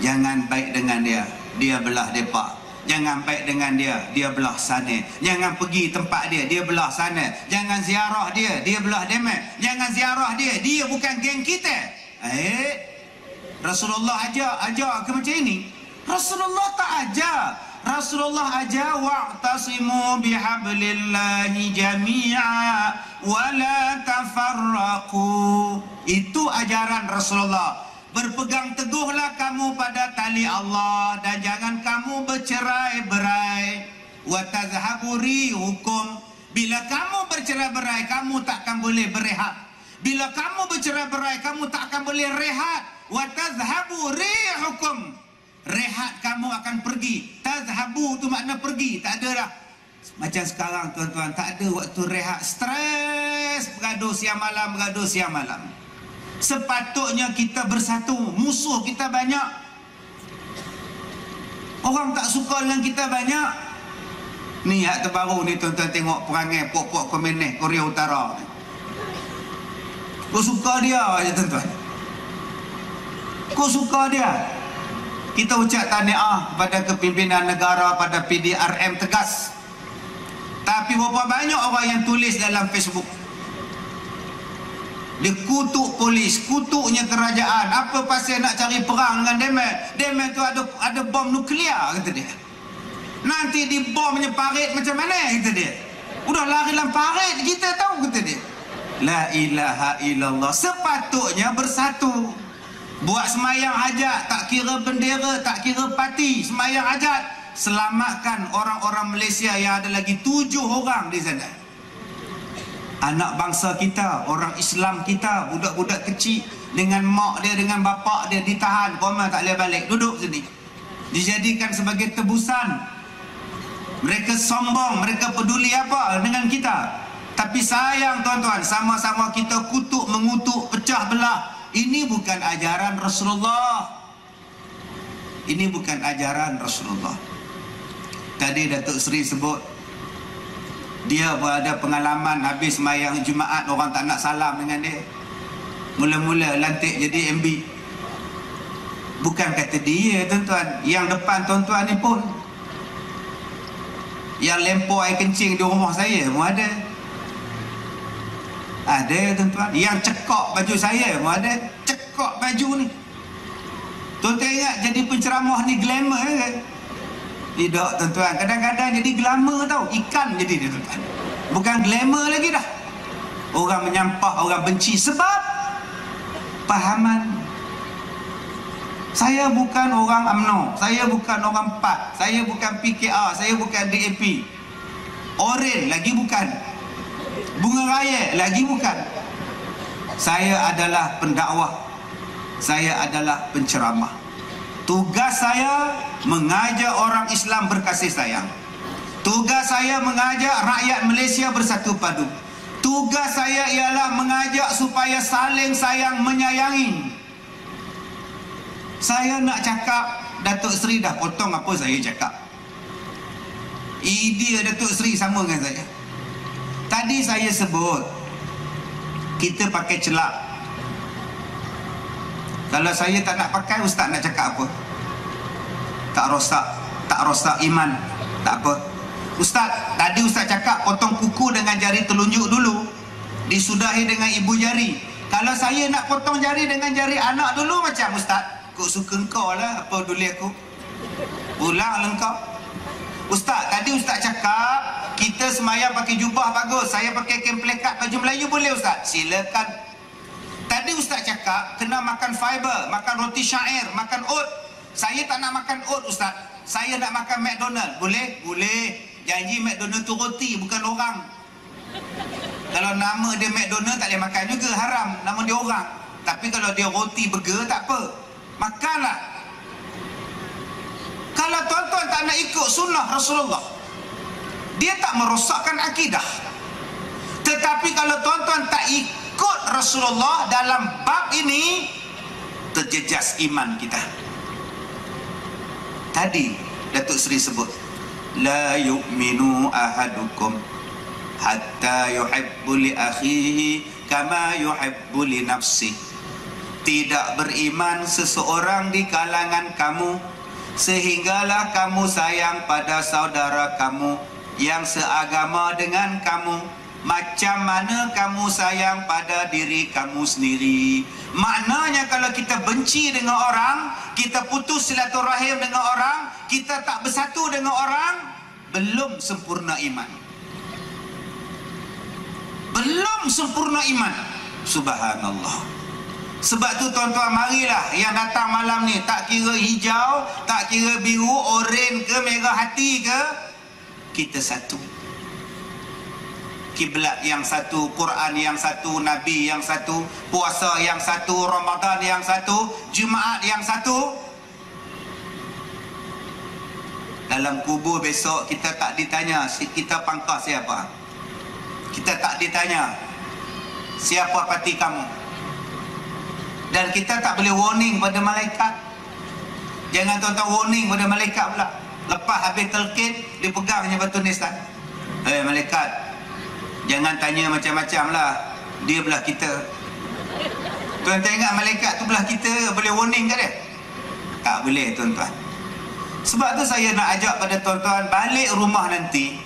jangan baik dengan dia, dia belah depa. Jangan baik dengan dia, dia belah sana. Jangan pergi tempat dia, dia belah sana. Jangan ziarah dia, dia belah demek. Jangan ziarah dia, dia bukan geng kita. Rasulullah ajar ke macam ini? Rasulullah tak ajar. Rasulullah ajar wa'tasimu bihablillahi jami'a wa la tafarraqu. Itu ajaran Rasulullah. Berpegang teguhlah kamu pada tali Allah dan jangan kamu bercerai-berai. Wa tazhabu rihukum. Bila kamu bercerai-berai, kamu takkan boleh berehat. Bila kamu bercerai-berai, kamu takkan boleh rehat. Wa tazhabu rihukum. Rehat kamu akan pergi. Tazhabu tu makna pergi. Tak ada dah. Macam sekarang, tuan-tuan, tak ada waktu rehat. Stres, bergaduh siang malam. Sepatutnya kita bersatu. Musuh kita banyak. Orang tak suka dengan kita banyak. Ni yang terbaru ni, tuan-tuan, tengok perangai pok-pok Komunist Korea Utara. Kau suka dia je, tuan-tuan. Kau suka dia. Kita ucap tahniah kepada kepimpinan negara, pada PDRM tegas. Tapi berapa banyak orang yang tulis dalam Facebook, dia kutuk polis, kutuknya kerajaan. Apa pasal nak cari perang dengan Demet? Demet tu ada bom nuklear, kata dia. Nanti di bomnya parit macam mana, kata dia. Udah lari dalam parit kita tahu, kata dia. La ilaha illallah. Sepatutnya bersatu. Buat semayang hajat, tak kira bendera, tak kira parti. Semayang hajat, selamatkan orang-orang Malaysia yang ada lagi 7 orang di sana. Anak bangsa kita, orang Islam kita, budak-budak kecil, dengan mak dia, dengan bapak dia ditahan, koma tak boleh balik, duduk sini, dijadikan sebagai tebusan. Mereka sombong, mereka peduli apa dengan kita. Tapi sayang, tuan-tuan, sama-sama kita kutuk, mengutuk, pecah belah. Ini bukan ajaran Rasulullah. Ini bukan ajaran Rasulullah. Tadi Datuk Seri sebut, dia berada pengalaman habis semayang Jumaat, orang tak nak salam dengan dia. Mula-mula lantik jadi MB. Bukan kata dia, tuan-tuan. Yang depan tuan-tuan ni pun, yang lempar air kencing di rumah saya pun ada. Ada, tuan-tuan. Yang cekok baju saya pun ada. Cekok baju ni. Tuan-tuan ingat jadi penceramah ni glamour kan? Tidak, tuan-tuan. Kadang-kadang jadi glamour tau. Ikan jadi dia, tuan-tuan. Bukan glamour lagi dah. Orang menyampah, orang benci. Sebab pahaman. Saya bukan orang UMNO. Saya bukan orang PAT. Saya bukan PKR. Saya bukan DAP. Oren lagi bukan. Bunga Raya lagi bukan. Saya adalah pendakwah. Saya adalah penceramah. Tugas saya mengajar orang Islam berkasih sayang. Tugas saya mengajak rakyat Malaysia bersatu padu. Tugas saya ialah mengajak supaya saling sayang menyayangi. Saya nak cakap, Datuk Seri dah potong apa saya cakap. Idea Datuk Seri sama dengan saya. Tadi saya sebut kita pakai celak. Kalau saya tak nak pakai, ustaz nak cakap apa? Tak rosak iman. Tak apa. Ustaz, tadi Ustaz cakap potong kuku dengan jari telunjuk dulu, disudahi dengan ibu jari. Kalau saya nak potong jari dengan jari anak dulu macam Ustaz? Kau suka kau lah, apa peduli aku? Pulang lengkap. Ustaz, tadi Ustaz cakap kita semayang pakai jubah bagus, saya pakai kain pelekat baju Melayu boleh Ustaz? Silakan. Tadi Ustaz cakap kena makan fiber, makan roti syair, makan oat. Saya tak nak makan oat Ustaz, saya nak makan McDonald. Boleh? Boleh. Janji McDonald tu roti, bukan orang. Kalau nama dia McDonald tak boleh makan juga, haram. Nama dia orang. Tapi kalau dia roti burger tak apa, makanlah. Kalau tuan-tuan tak nak ikut sunnah Rasulullah, dia tak merosakkan akidah. Tetapi kalau tuan-tuan tak ikut Rasulullah dalam bab ini, terjejas iman kita. Tadi Datuk Seri sebut, la yu'minu ahadukum hatta yuhibbu li akhihi kama yuhibbu li nafsihi. Tidak beriman seseorang di kalangan kamu sehinggalah kamu sayang pada saudara kamu yang seagama dengan kamu macam mana kamu sayang pada diri kamu sendiri. Maknanya kalau kita benci dengan orang, kita putus silaturahim dengan orang, kita tak bersatu dengan orang, belum sempurna iman. Belum sempurna iman. Subhanallah. Sebab tu tuan-tuan, marilah yang datang malam ni, tak kira hijau, tak kira biru, oren ke, merah hati ke, kita satu. Kiblat yang satu, Quran yang satu, Nabi yang satu, puasa yang satu, Ramadan yang satu, Jumaat yang satu. Dalam kubur besok kita tak ditanya kita pangkah siapa. Kita tak ditanya siapa parti kamu. Dan kita tak boleh warning pada malaikat. Jangan tuan-tuan warning pada malaikat pula. Lepas habis telkin, dia pegang hanya batu nistan. Malaikat, jangan tanya macam-macam lah, dia belah kita. Tuan-tuan ingat malaikat tu belah kita, boleh warning ke dia? Tak boleh tuan-tuan. Sebab tu saya nak ajak pada tuan-tuan, balik rumah nanti,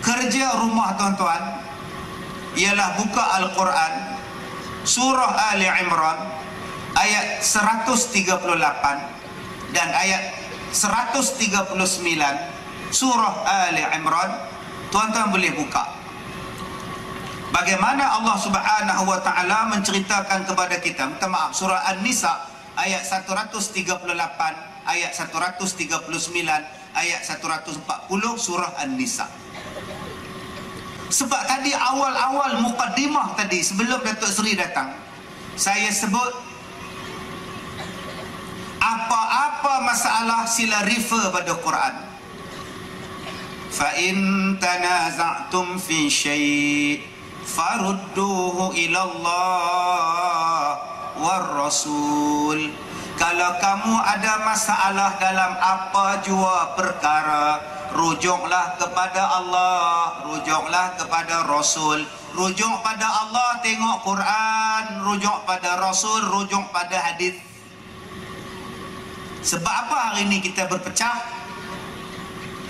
kerja rumah tuan-tuan ialah buka Al-Quran, surah Ali Imran ayat 138 dan ayat 139, surah Ali Imran. Tuan-tuan boleh buka bagaimana Allah Subhanahu wa taala menceritakan kepada kita. Minta maaf, surah An-Nisa ayat 138, ayat 139, ayat 140, surah An-Nisa. Sebab tadi awal-awal mukaddimah tadi, sebelum Datuk Seri datang, saya sebut apa-apa masalah sila refer pada Quran. Fa in tanaza'tum fi syai' farudduhu ila Allah war Rasul. Kalau kamu ada masalah dalam apa jua perkara, rujuklah kepada Allah, rujuklah kepada Rasul. Rujuk pada Allah, tengok Quran. Rujuk pada Rasul, rujuk pada hadis. Sebab apa hari ini kita berpecah?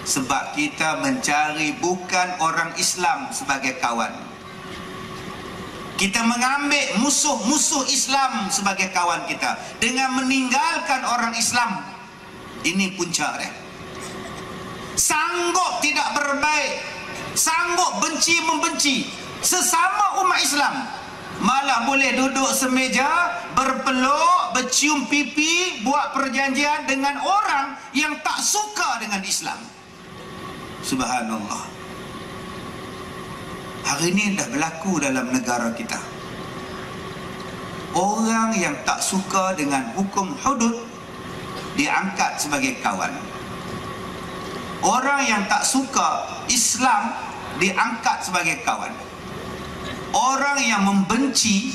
Sebab kita mencari bukan orang Islam sebagai kawan. Kita mengambil musuh-musuh Islam sebagai kawan kita dengan meninggalkan orang Islam. Ini puncak dia. Sanggup tidak berbaik, sanggup benci membenci sesama umat Islam, malah boleh duduk semeja, berpeluk, bercium pipi, buat perjanjian dengan orang yang tak suka dengan Islam. Subhanallah. Hari ini dah berlaku dalam negara kita. Orang yang tak suka dengan hukum hudud diangkat sebagai kawan. Orang yang tak suka Islam diangkat sebagai kawan. Orang yang membenci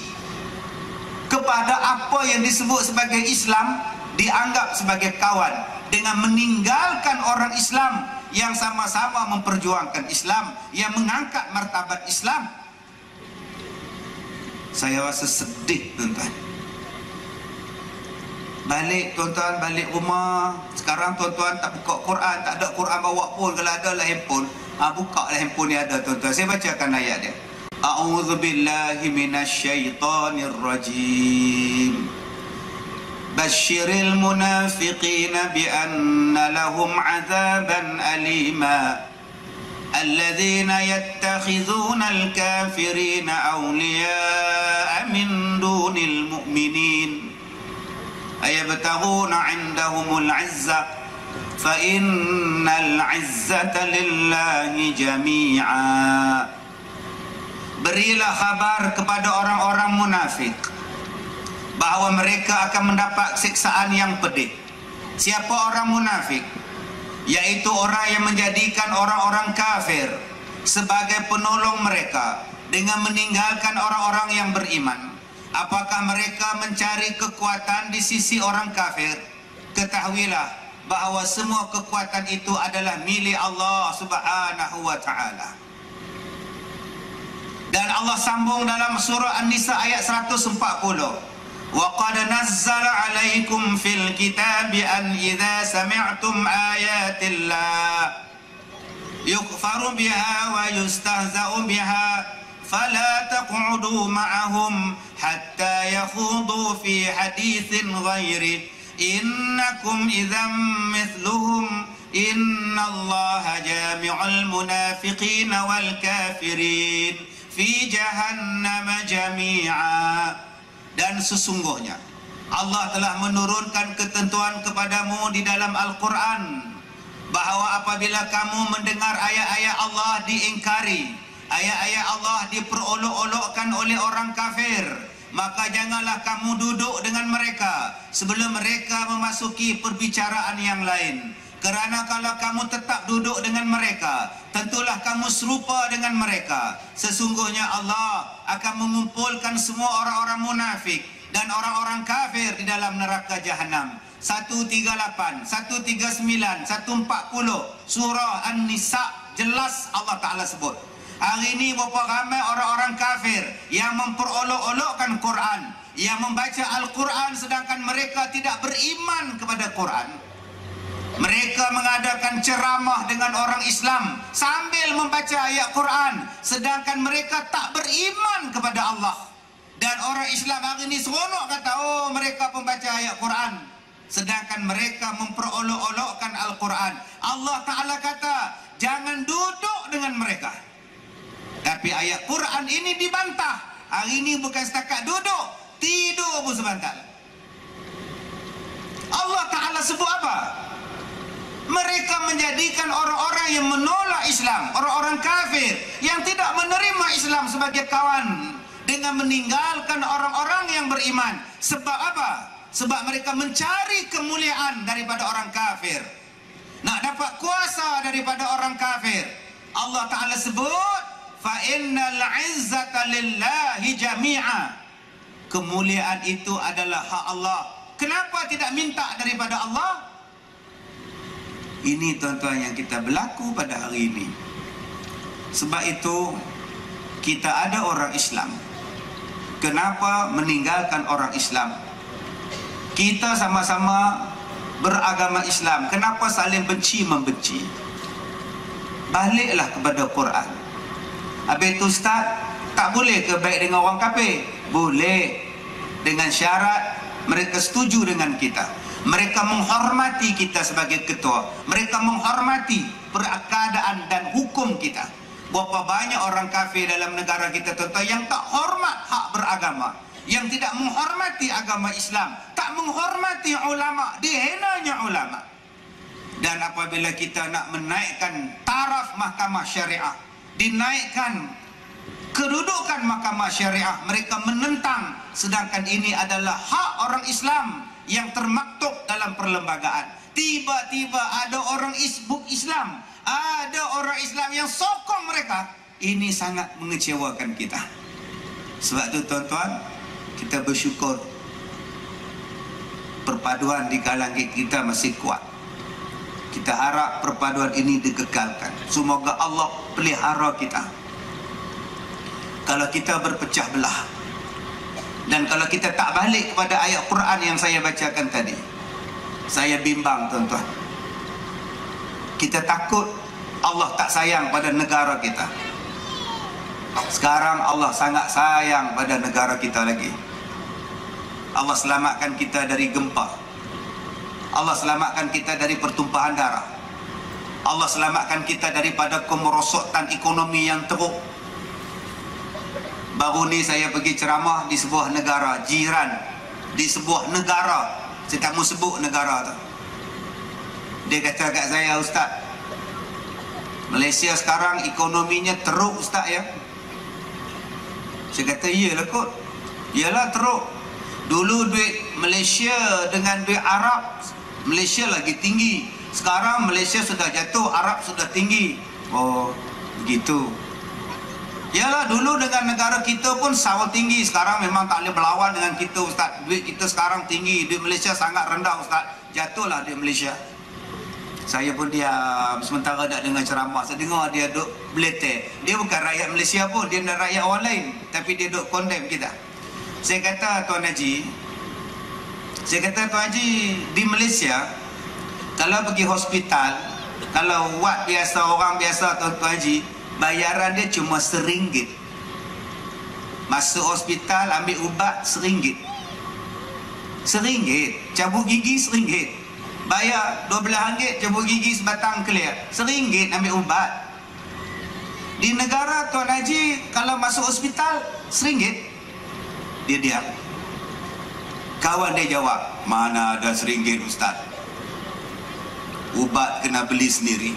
kepada apa yang disebut sebagai Islam dianggap sebagai kawan, dengan meninggalkan orang Islam yang sama-sama memperjuangkan Islam, yang mengangkat martabat Islam. Saya rasa sedih tuan-tuan. Balik tuan-tuan, balik rumah. Sekarang tuan-tuan tak buka Quran, tak ada Quran bawa pun. Kalau ada lah handphone, buka lah handphone ni ada tuan-tuan. Saya bacakan ayat dia. A'udzubillahi minasyaitonir rajim. Basyiril munafiqina bi'anna lahum 'adzaban alima. الذين يتخذون الكافرين أولياء من دون المؤمنين أيبتغون عندهم العزة فإن العزة لله جميعا. Berilah kabar kepada orang-orang munafik bahawa mereka akan mendapat siksaan yang pedih. Siapa orang munafik? Yaitu orang yang menjadikan orang-orang kafir sebagai penolong mereka dengan meninggalkan orang-orang yang beriman. Apakah mereka mencari kekuatan di sisi orang kafir? Ketahuilah bahawa semua kekuatan itu adalah milik Allah Subhanahu wa ta'ala. Dan Allah sambung dalam surah An-Nisa ayat 140. وَقَدْ نَزَّلَ عَلَيْكُمْ فِي الْكِتَابِ أَنْ إِذَا سَمِعْتُمْ آيَاتِ اللَّهِ يُكْفَرُ بِهَا وَيُسْتَهْزَأُ بِهَا فَلَا تَقْعُدُوا مَعَهُمْ حَتَّى يَخُوضُوا فِي حَدِيثٍ غَيْرِهِ إِنَّكُمْ إِذًا مِثْلُهُمْ إِنَّ اللَّهَ جَامِعُ الْمُنَافِقِينَ وَالْكَافِرِينَ فِي جَهَنَّمَ جَمِيعًا. Dan sesungguhnya Allah telah menurunkan ketentuan kepadamu di dalam Al-Quran bahawa apabila kamu mendengar ayat-ayat Allah diingkari, ayat-ayat Allah diperolok-olokkan oleh orang kafir, maka janganlah kamu duduk dengan mereka sebelum mereka memasuki perbicaraan yang lain. Kerana kalau kamu tetap duduk dengan mereka, tentulah kamu serupa dengan mereka. Sesungguhnya Allah akan mengumpulkan semua orang-orang munafik dan orang-orang kafir di dalam neraka jahanam. 138, 139, 140 surah An-Nisa, jelas Allah Ta'ala sebut. Hari ini berapa ramai orang-orang kafir yang memperolok-olokkan Quran, yang membaca Al-Quran sedangkan mereka tidak beriman kepada Quran. Mereka mengadakan ceramah dengan orang Islam sambil membaca ayat Quran, sedangkan mereka tak beriman kepada Allah. Dan orang Islam hari ini seronok kata, oh mereka pembaca ayat Quran, sedangkan mereka memperolok-olokkan Al-Quran. Allah Ta'ala kata, jangan duduk dengan mereka. Tapi ayat Quran ini dibantah. Hari ini bukan setakat duduk, tidur pun sebantal. Allah Ta'ala sebut apa? Mereka menjadikan orang-orang yang menolak Islam, orang-orang kafir yang tidak menerima Islam sebagai kawan, dengan meninggalkan orang-orang yang beriman. Sebab apa? Sebab mereka mencari kemuliaan daripada orang kafir, nak dapat kuasa daripada orang kafir. Allah Ta'ala sebut, fa innal izzata lillahi jami'a. Kemuliaan itu adalah hak Allah. Kenapa tidak minta daripada Allah? Ini tuan-tuan yang kita berlaku pada hari ini. Sebab itu kita ada orang Islam. Kenapa meninggalkan orang Islam? Kita sama-sama beragama Islam, kenapa saling benci membenci? Baliklah kepada Quran. Habis itu Ustaz, tak boleh ke baik dengan orang kafir? Boleh, dengan syarat mereka setuju dengan kita. Mereka menghormati kita sebagai ketua. Mereka menghormati keadaan dan hukum kita. Berapa banyak orang kafir dalam negara kita tuan-tuan yang tak hormat hak beragama, yang tidak menghormati agama Islam, tak menghormati ulama, dihinanya ulama. Dan apabila kita nak menaikkan taraf mahkamah syariah, dinaikkan kedudukan mahkamah syariah, mereka menentang. Sedangkan ini adalah hak orang Islam yang termaktub dalam perlembagaan. Tiba-tiba ada orang Islam, ada orang Islam yang sokong mereka. Ini sangat mengecewakan kita. Sebab itu tuan-tuan, kita bersyukur perpaduan di kalangan kita masih kuat. Kita harap perpaduan ini dikekalkan. Semoga Allah pelihara kita. Kalau kita berpecah belah, Dan kalau kita tak balik kepada ayat Quran yang saya bacakan tadi, saya bimbang tuan-tuan. Kita takut Allah tak sayang pada negara kita. Sekarang Allah sangat sayang pada negara kita lagi. Allah selamatkan kita dari gempa. Allah selamatkan kita dari pertumpahan darah. Allah selamatkan kita daripada kemerosotan ekonomi yang teruk. Baru ni saya pergi ceramah di sebuah negara jiran, di sebuah negara, saya tak mau sebut negara tu. Dia kata kat saya, "Ustaz, Malaysia sekarang ekonominya teruk Ustaz ya." Saya kata, "Iyalah kot, iyalah teruk. Dulu duit Malaysia dengan duit Arab, Malaysia lagi tinggi. Sekarang Malaysia sudah jatuh, Arab sudah tinggi." Oh, begitu. Yalah, dulu dengan negara kita pun sama tinggi. Sekarang memang tak boleh berlawan dengan kita Ustaz. Duit kita sekarang tinggi, duit Malaysia sangat rendah Ustaz. Jatuhlah duit Malaysia. Saya pun diam sementara nak dengar ceramah. Saya dengar dia duk beletek. Dia bukan rakyat Malaysia pun, dia rakyat orang lain, tapi dia duk condemn kita. Saya kata, Tuan Haji, di Malaysia kalau pergi hospital, kalau wad biasa, orang biasa, Tuan Haji, bayaran dia cuma RM1. Masuk hospital ambil ubat RM1. RM1. Cabut gigi RM1. Bayar RM12 cabut gigi sebatang clear. RM1 ambil ubat. Di negara Tuan Haji kalau masuk hospital RM1. Dia diam. Kawan dia jawab, "Mana ada RM1 Ustaz? Ubat kena beli sendiri.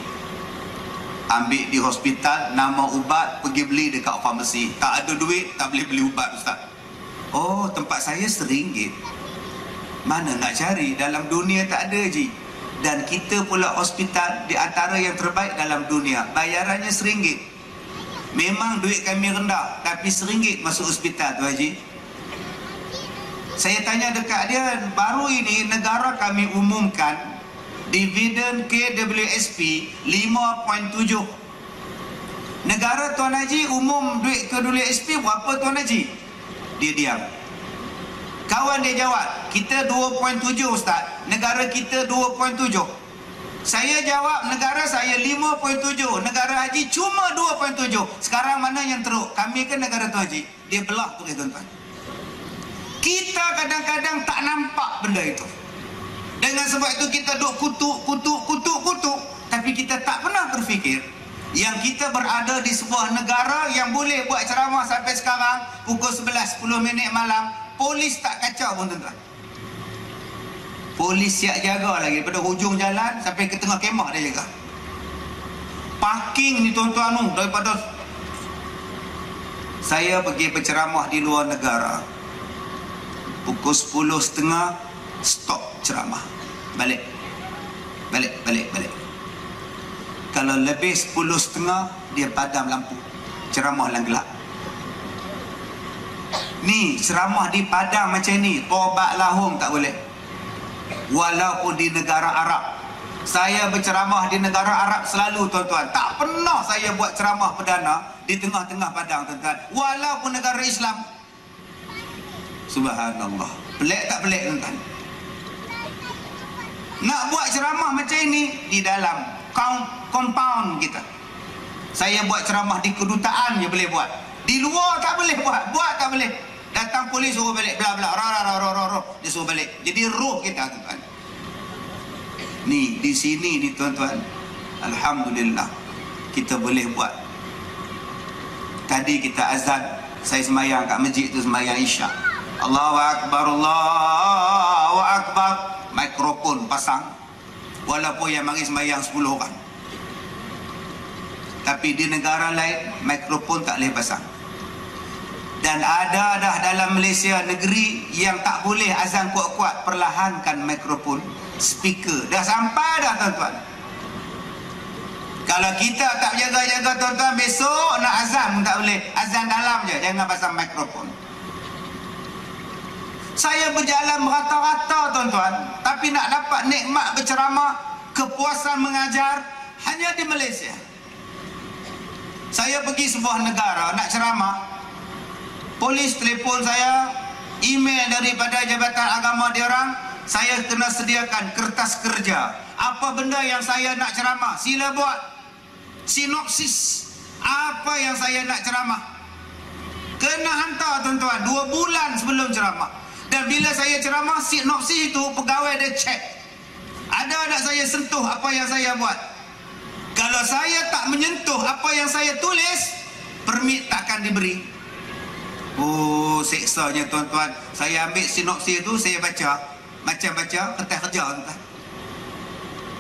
Ambil di hospital, nama ubat pergi beli dekat farmasi. Tak ada duit, tak boleh beli ubat Ustaz." Oh, tempat saya RM1. Mana nak cari? Dalam dunia tak ada je. Dan kita pula hospital di antara yang terbaik dalam dunia. Bayarannya RM1. Memang duit kami rendah, tapi RM1 masuk hospital tu Haji. Saya tanya dekat dia, baru ini negara kami umumkan dividen KWSP 5.7. Negara Tuan Haji umum duit KWSP berapa Tuan Haji? Dia diam. Kawan dia jawab, "Kita 2.7 Ustaz. Negara kita 2.7. Saya jawab, negara saya 5.7. Negara Haji cuma 2.7. Sekarang mana yang teruk? Kami ke negara Tuan Haji?" Dia belah tu tuan-tuan. Kita kadang-kadang tak nampak benda itu. Dengan sebab itu kita duk kutuk, tapi kita tak pernah berfikir yang kita berada di sebuah negara yang boleh buat ceramah sampai sekarang pukul 11, 10 minit malam, polis tak kacau pun tuan-tuan. Polis siap jaga lagi daripada hujung jalan sampai ke tengah kemah dia jaga. Parking ni tuan-tuan tu, daripada saya pergi berceramah di luar negara, pukul 10.30 stop ceramah. Balik. Kalau lebih 10.30 dia padam lampu, ceramah lang gelap. Ni ceramah di Padang macam ni, tobat lahum tak boleh. Walaupun di negara Arab. Saya berceramah di negara Arab selalu tuan-tuan. Tak pernah saya buat ceramah perdana di tengah-tengah Padang tuan-tuan. Walaupun negara Islam. Subhanallah. Pelik tak pelik tuan-tuan? Nak buat ceramah macam ini di dalam compound kita. Saya buat ceramah di kedutaan je boleh buat. Di luar tak boleh buat tak boleh. Datang polis suruh balik, bla bla, roh, dia suruh balik. Jadi roh kita tuan-tuan. Ni di sini ni tuan-tuan, alhamdulillah kita boleh buat. Tadi kita azan, saya semayang kat masjid tu, semayang Isyak. Allahu Akbar, Allahu Akbar. Mikrofon pasang. Walaupun yang mari semayang 10 orang. Tapi di negara lain mikrofon tak boleh pasang. Dan ada dah dalam Malaysia negeri yang tak boleh azan kuat-kuat, perlahankan mikrofon, speaker. Dah sampai dah tuan-tuan. Kalau kita tak jaga-jaga tuan-tuan, besok nak azan pun tak boleh. Azan dalam je, jangan pasang mikrofon. Saya berjalan merata-rata tuan-tuan, tapi nak dapat nikmat berceramah, kepuasan mengajar hanya di Malaysia. Saya pergi sebuah negara nak ceramah, polis telefon saya, email daripada Jabatan Agama diorang, saya kena sediakan kertas kerja. Apa benda yang saya nak ceramah, sila buat sinopsis apa yang saya nak ceramah. Kena hantar tuan-tuan 2 bulan sebelum ceramah. Dan bila saya ceramah, sinopsis itu pegawai dia cek, ada tak saya sentuh apa yang saya buat. Kalau saya tak menyentuh apa yang saya tulis, permit takkan diberi. Oh, seksanya tuan-tuan. Saya ambil sinopsis itu, saya baca, baca kertas kerja tuan-tuan.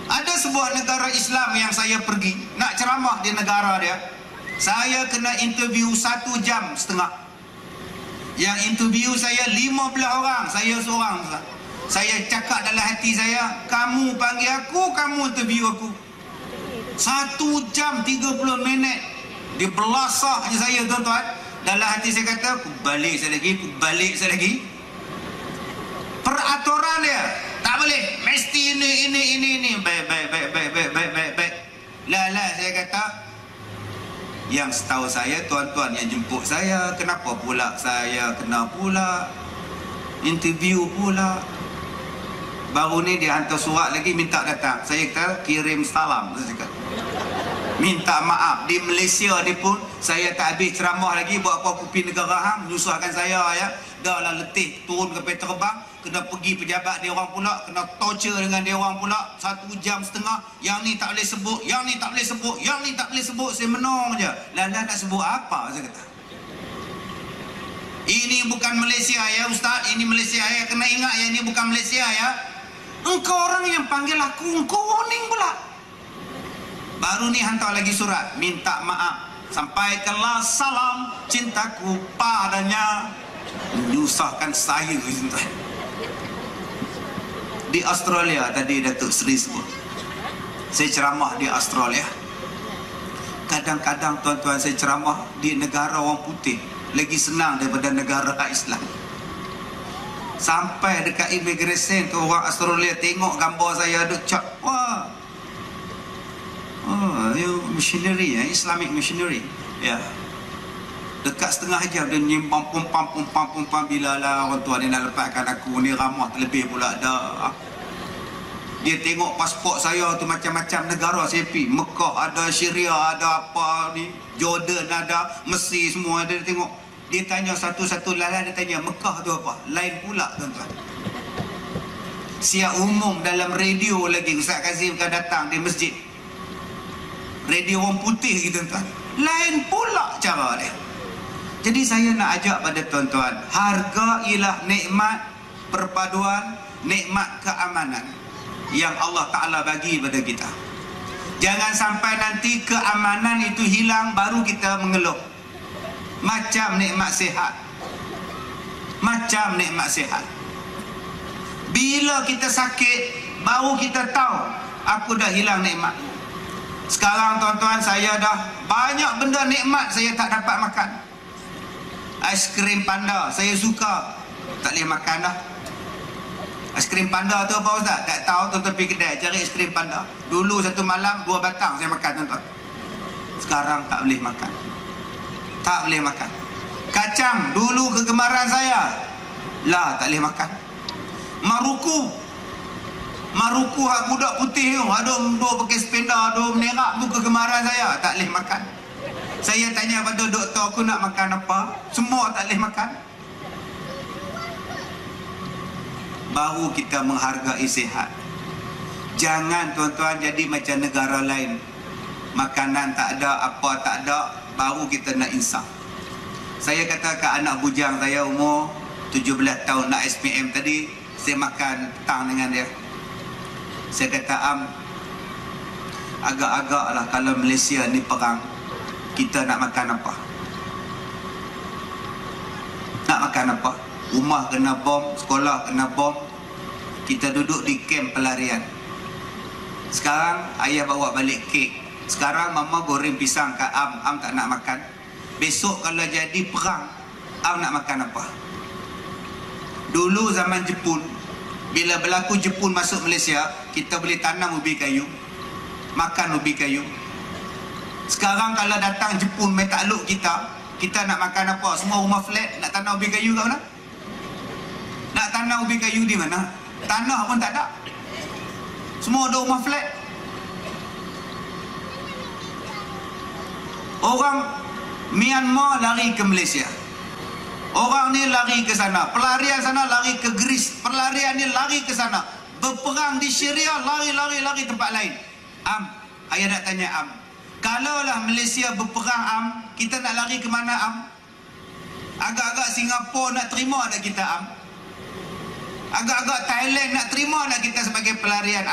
Ada sebuah negara Islam yang saya pergi nak ceramah di negara dia. Saya kena interview 1,5 jam. Yang interview saya 15 orang, saya seorang. Saya cakap dalam hati saya, kamu panggil aku, kamu interview aku. 1 jam 30 minit dibelasah je saya tuan-tuan. Dalam hati saya kata, aku balik saya lagi. Peraturan dia tak boleh, mesti ini. Baik. Lah, saya kata, yang setahu saya, tuan-tuan yang jemput saya, kenapa pula saya kena pula interview pula. Baru ni dia hantar surat lagi minta datang. Saya kata kirim salam, saya cakap. Minta maaf. Di Malaysia ni pun saya tak habis ceramah lagi buat apa kopi negara hang, menyusahkan saya ya. Dah lah letih turun ke kapal terbang, kena pergi pejabat dia orang pula, kena torture dengan dia orang pula 1,5 jam. Yang ni tak boleh sebut, yang ni tak boleh sebut, yang ni tak boleh sebut. Saya menong je. Lah nak sebut apa, saya kata. Ini bukan Malaysia ya Ustaz, ini Malaysia ya. Kena ingat ya, ini bukan Malaysia ya. Engkau orang yang panggil aku, engkau warning pula. Baru ni hantar lagi surat, minta maaf, sampaikanlah salam cintaku padanya. Menyusahkan saya. Di Australia tadi Datuk Seri sebut, saya ceramah di Australia. Kadang-kadang tuan-tuan saya ceramah di negara orang putih lagi senang daripada negara Islam. Sampai dekat immigration tu, orang Australia tengok gambar saya duk cap, wah, you missionary ya, Islamic missionary ya. Dekat setengah jam dia nyimpang pumpang. Bila lah orang tua ni nak lepaskan aku ni, ramah terlebih pula dah. Dia tengok pasport saya tu macam-macam negara saya pergi. Mekah ada, Syria ada, apa ni, Jordan ada, Mesir semua ada. Dia tengok. Dia tanya satu-satu lalah, dia tanya Mekah tu apa? Lain pula tuan-tuan. Siap umum dalam radio lagi, Ustaz Kazim kan datang di masjid. Radio orang putih gitu tuan-tuan. Lain pula cara dia. Jadi saya nak ajak pada tuan-tuan, hargailah nikmat perpaduan, nikmat keamanan yang Allah Ta'ala bagi pada kita. Jangan sampai nanti keamanan itu hilang baru kita mengeluh. Macam nikmat sihat. Bila kita sakit, baru kita tahu aku dah hilang nikmat. Sekarang tuan-tuan, saya dah banyak benda nikmat saya tak dapat makan. Aiskrim panda saya suka, tak boleh makan dah. Aiskrim panda tu apa Ustaz? Tak tahu. Tuan-tuan pergi kedai cari aiskrim panda. Dulu satu malam 2 batang saya makan tuan-tuan. Sekarang tak boleh makan. Kacang dulu kegemaran saya, lah tak boleh makan. Maruku hak budak putih tu, ada pakai sepeda, ada menerak tu kegemaran saya, tak boleh makan. Saya tanya pada doktor, aku nak makan apa? Semua tak boleh makan. Baru kita menghargai sihat. Jangan tuan-tuan jadi macam negara lain, makanan tak ada, apa tak ada, baru kita nak insaf. Saya kata ke anak bujang saya umur 17 tahun nak SPM tadi, saya makan petang dengan dia. Saya kata, agak-agak lah kalau Malaysia ni perang, kita nak makan apa? Rumah kena bom, sekolah kena bom, kita duduk di kamp pelarian. Sekarang ayah bawa balik kek. Sekarang mama goreng pisang kat Am tak nak makan. Besok kalau jadi perang, Am nak makan apa? Dulu zaman Jepun, bila berlaku Jepun masuk Malaysia, kita boleh tanam ubi kayu, makan ubi kayu. Sekarang kalau datang Jepun main takluk kita nak makan apa? Semua rumah flat, nak tanam ubi kayu kat mana? tanah ubi kayu di mana? Tanah pun tak ada. Semua ada rumah flat. Orang Myanmar lari ke Malaysia. Orang ni lari ke sana. Pelarian sana lari ke Greece. Pelarian ni lari ke sana. Berperang di Syria, lari tempat lain. Ayah nak tanya kalaulah Malaysia berperang kita nak lari ke mana Agak-agak Singapura nak terima tak kita Agak-agak Thailand nak terima tak kita sebagai pelarian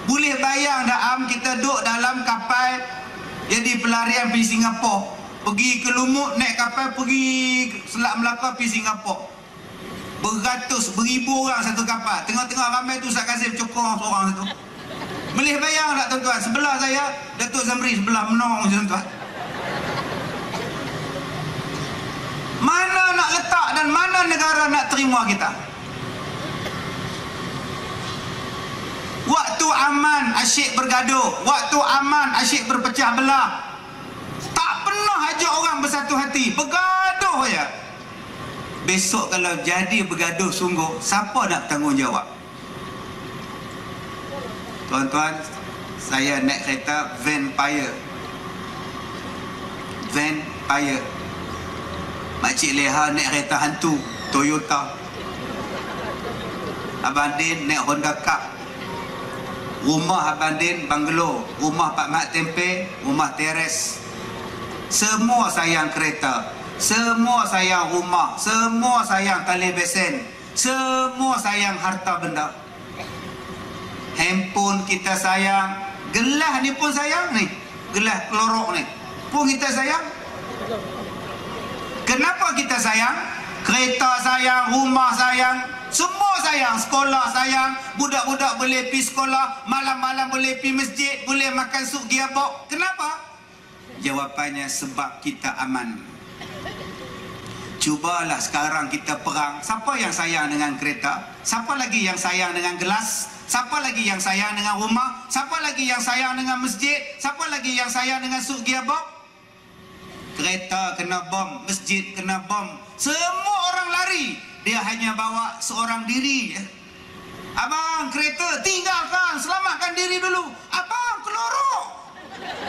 Boleh bayang tak kita duduk dalam kapal jadi pelarian pergi Singapura, pergi ke Lumut naik kapal pergi Selat Melaka pergi Singapura. Beratus, beribu orang satu kapal. Tengah-tengah ramai tu Ustaz Kazim cokong seorang satu. Boleh bayang tak tuan-tuan? Sebelah saya Datuk Zamri, sebelah menong tuan-tuan. Mana nak letak dan mana negara nak terima kita? Waktu aman asyik bergaduh, waktu aman asyik berpecah belah. Tak pernah ajak orang bersatu hati, bergaduh je. Besok kalau jadi bergaduh sungguh, siapa nak tanggungjawab? Tuan-tuan, saya naik kereta Vampire. Makcik Leha naik kereta hantu Toyota. Abang Din naik Honda Cup. Rumah Abang Din banglo, rumah Pak Mat Tempe, rumah teres. Semua sayang kereta, semua sayang rumah, semua sayang tali besen, semua sayang harta benda. Handphone kita sayang, gelas ni pun sayang ni, gelas klorok ni pun kita sayang. Kenapa kita sayang? Kereta sayang, rumah sayang, semua sayang. Sekolah sayang, budak-budak boleh pergi sekolah, malam-malam boleh pergi masjid, boleh makan sup giabok. Kenapa? Jawapannya sebab kita aman. Cubalah sekarang kita perang. Siapa yang sayang dengan kereta? Siapa lagi yang sayang dengan gelas? Siapa lagi yang sayang dengan rumah? Siapa lagi yang sayang dengan masjid? Siapa lagi yang sayang dengan sup giabok? Kereta kena bom, masjid kena bom, semua orang lari. Dia hanya bawa seorang diri. Abang, kereta tinggalkan, selamatkan diri dulu. Abang, kelorok.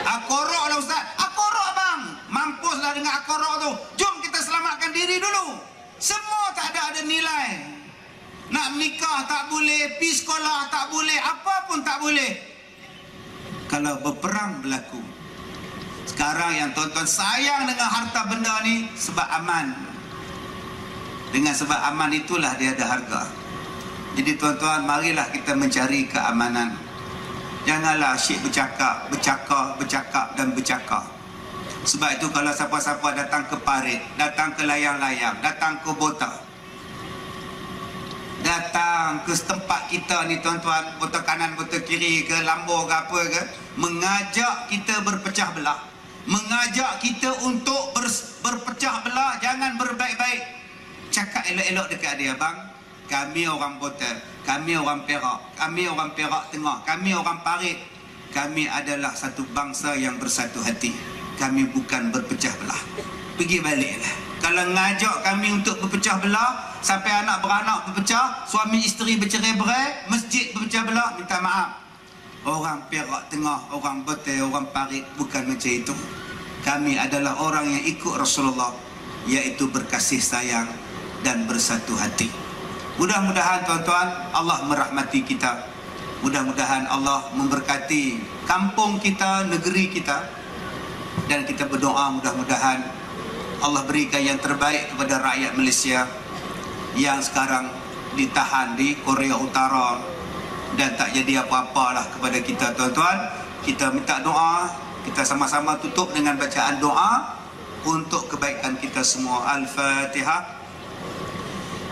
Akorok lah Ustaz. Akorok abang. Mampuslah dengan akorok tu. Jom kita selamatkan diri dulu. Semua tak ada nilai. Nak nikah tak boleh, pergi sekolah tak boleh, apa pun tak boleh kalau berperang berlaku. Sekarang yang tuan-tuan sayang dengan harta benda ni sebab aman. Dengan sebab aman itulah dia ada harga. Jadi tuan-tuan, marilah kita mencari keamanan. Janganlah asyik bercakap dan bercakap. Sebab itu kalau siapa-siapa datang ke parit, datang ke layang-layang, datang ke Bota, datang ke tempat kita ni tuan-tuan, Bota kanan, Bota kiri ke Lambor ke apa ke, mengajak kita berpecah belah, mengajak kita untuk berpecah belah, jangan berbaik-baik. Cakap elok-elok dekat dia, bang, kami orang Bota, kami orang Perak, kami orang Perak Tengah, kami orang Parit, kami adalah satu bangsa yang bersatu hati, kami bukan berpecah belah. Pergi baliklah. Kalau ngajak kami untuk berpecah belah, sampai anak beranak berpecah, suami isteri bercerai-berai, masjid berpecah belah, minta maaf. Orang Perak Tengah, orang Bota, orang Parit bukan macam itu. Kami adalah orang yang ikut Rasulullah, iaitu berkasih sayang dan bersatu hati. Mudah-mudahan tuan-tuan Allah merahmati kita. Mudah-mudahan Allah memberkati kampung kita, negeri kita. Dan kita berdoa mudah-mudahan Allah berikan yang terbaik kepada rakyat Malaysia yang sekarang ditahan di Korea Utara dan tak jadi apa-apalah kepada kita tuan-tuan. Kita minta doa, kita sama-sama tutup dengan bacaan doa untuk kebaikan kita semua. Al-Fatihah.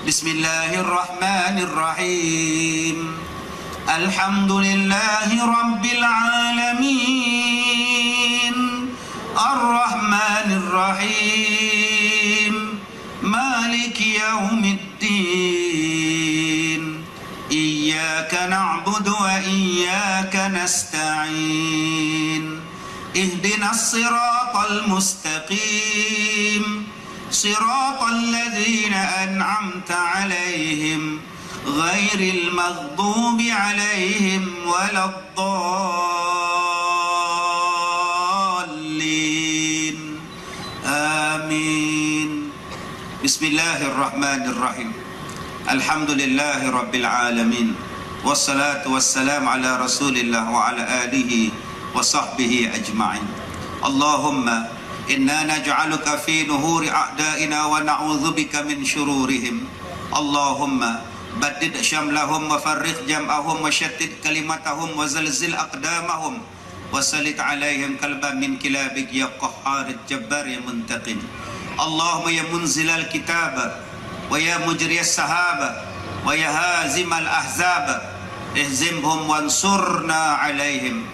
Bismillahirrahmanirrahim. Alhamdulillahi Rabbil Alamin. Ar-Rahmanir-Rahim. Maliki Yawmiddin. Iyyaka na'budu wa iyyaka nasta'in. Ihdinas siratal mustaqim. siratal ladzina an'amta 'alaihim ghairil maghdubi 'alaihim waladdallin. Amin. Bismillahirrahmanirrahim. Alhamdulillahi rabbil alamin. Wassalatu wassalamu ala rasulillah wa ala alihi wa sahbihi ajma'in. Allahumma inna naj'aluka fi nuhuri a'da'ina wa na'udzubika min syururihim. Allahumma baddid syamlahum wa farriq jam'ahum wa syattid kalimatahum wa zalzil aqdamahum wa salit alaihim kalban min kilabik ya qahhar jabbar ya muntaqim. Allahumma ya munzilal kitaba wa ya mujriyas sahaba wa ya hazimal ahzab ihzimhum wansurna alaihim.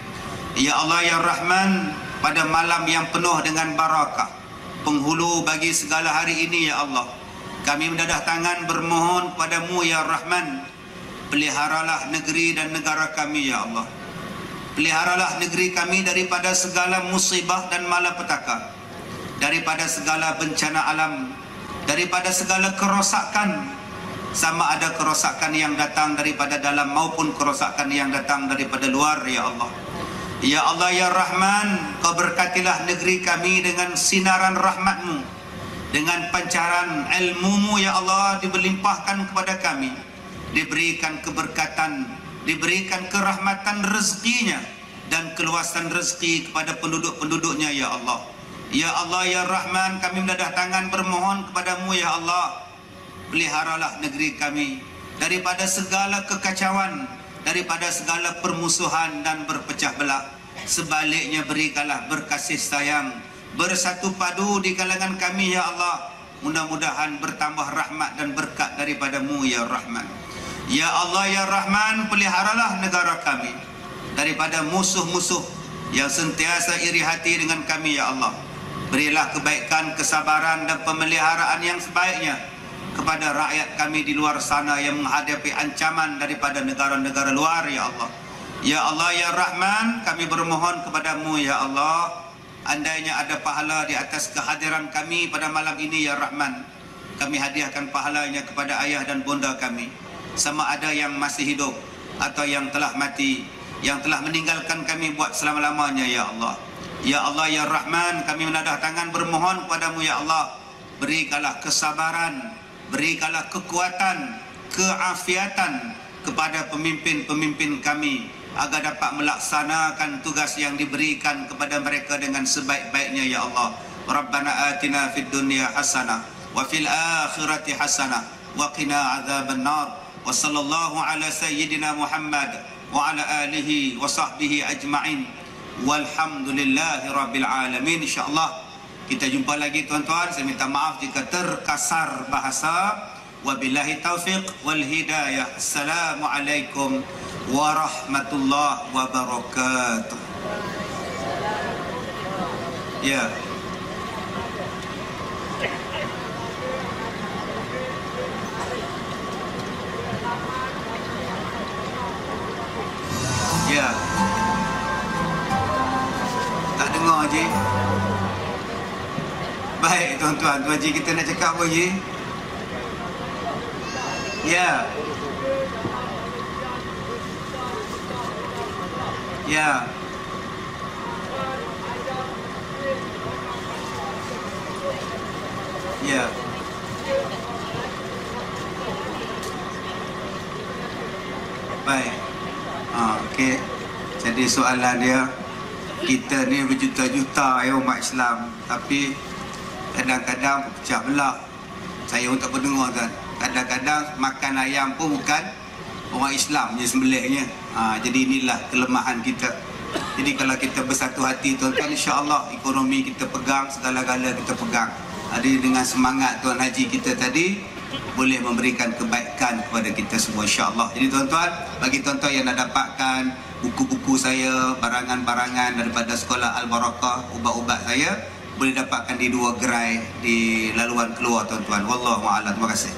Ya Allah ya Rahman, pada malam yang penuh dengan barakah, penghulu bagi segala hari ini ya Allah, kami mendadah tangan bermohon kepadamu ya Rahman, peliharalah negeri dan negara kami ya Allah. Peliharalah negeri kami daripada segala musibah dan malapetaka, daripada segala bencana alam, daripada segala kerosakan, sama ada kerosakan yang datang daripada dalam maupun kerosakan yang datang daripada luar ya Allah. Ya Allah ya Rahman, Kau berkatilah negeri kami dengan sinaran rahmat-Mu, dengan pancaran ilmu-Mu ya Allah, dibelimpahkan kepada kami, diberikan keberkatan, diberikan kerahmatan rezekinya dan keluasan rezeki kepada penduduk-penduduknya ya Allah. Ya Allah ya Rahman, kami mendadah tangan bermohon kepadamu ya Allah, peliharalah negeri kami daripada segala kekacauan, daripada segala permusuhan dan berpecah belah. Sebaliknya berikanlah berkasih sayang, bersatu padu di kalangan kami ya Allah. Mudah-mudahan bertambah rahmat dan berkat daripadamu ya Rahman. Ya Allah ya Rahman, peliharalah negara kami daripada musuh-musuh yang sentiasa iri hati dengan kami ya Allah. Berilah kebaikan, kesabaran dan pemeliharaan yang sebaiknya kepada rakyat kami di luar sana yang menghadapi ancaman daripada negara-negara luar ya Allah. Ya Allah ya Rahman, kami bermohon kepadamu ya Allah, andainya ada pahala di atas kehadiran kami pada malam ini ya Rahman, kami hadiahkan pahalanya kepada ayah dan bunda kami, sama ada yang masih hidup atau yang telah mati, yang telah meninggalkan kami buat selama-lamanya ya Allah. Ya Allah ya Rahman, kami menadah tangan bermohon kepadamu ya Allah, berikanlah kesabaran, berikanlah kekuatan, keafiatan kepada pemimpin-pemimpin kami agar dapat melaksanakan tugas yang diberikan kepada mereka dengan sebaik-baiknya ya Allah. Rabbana atina fid dunya hasanah wa fil akhirati hasanah wa qina adzabannar. Wa sallallahu ala sayyidina Muhammad wa ala alihi wa sahbihi ajma'in. Walhamdulillahi rabbil alamin. InsyaAllah kita jumpa lagi tuan-tuan. Saya minta maaf jika terkasar bahasa. Wabillahi taufiq wal hidayah. Assalamualaikum warahmatullahi wabarakatuh. Ya. Ya. Tak dengar je. Baik tuan-tuan, Tuan Haji, kita nak cakap apa je? Ya. Ya. Ya. Baik. Okey. Jadi soalan dia, kita ni berjuta-juta ya umat Islam, tapi kadang-kadang pecah belah. Saya pun tak berdengar kan. Kadang-kadang makan ayam pun bukan orang Islam je sembelihnya. Jadi inilah kelemahan kita. Jadi kalau kita bersatu hati tuan-tuan, insya-Allah ekonomi kita pegang, segala-gala kita pegang. Jadi dengan semangat Tuan Haji kita tadi boleh memberikan kebaikan kepada kita semua, insya-Allah. Jadi tuan-tuan, bagi tuan-tuan yang nak dapatkan buku-buku saya, barangan-barangan daripada Sekolah Al-Barakah, ubat-ubat saya, boleh dapatkan di 2 gerai di laluan keluar tuan-tuan. Wallahu a'lam. Terima kasih.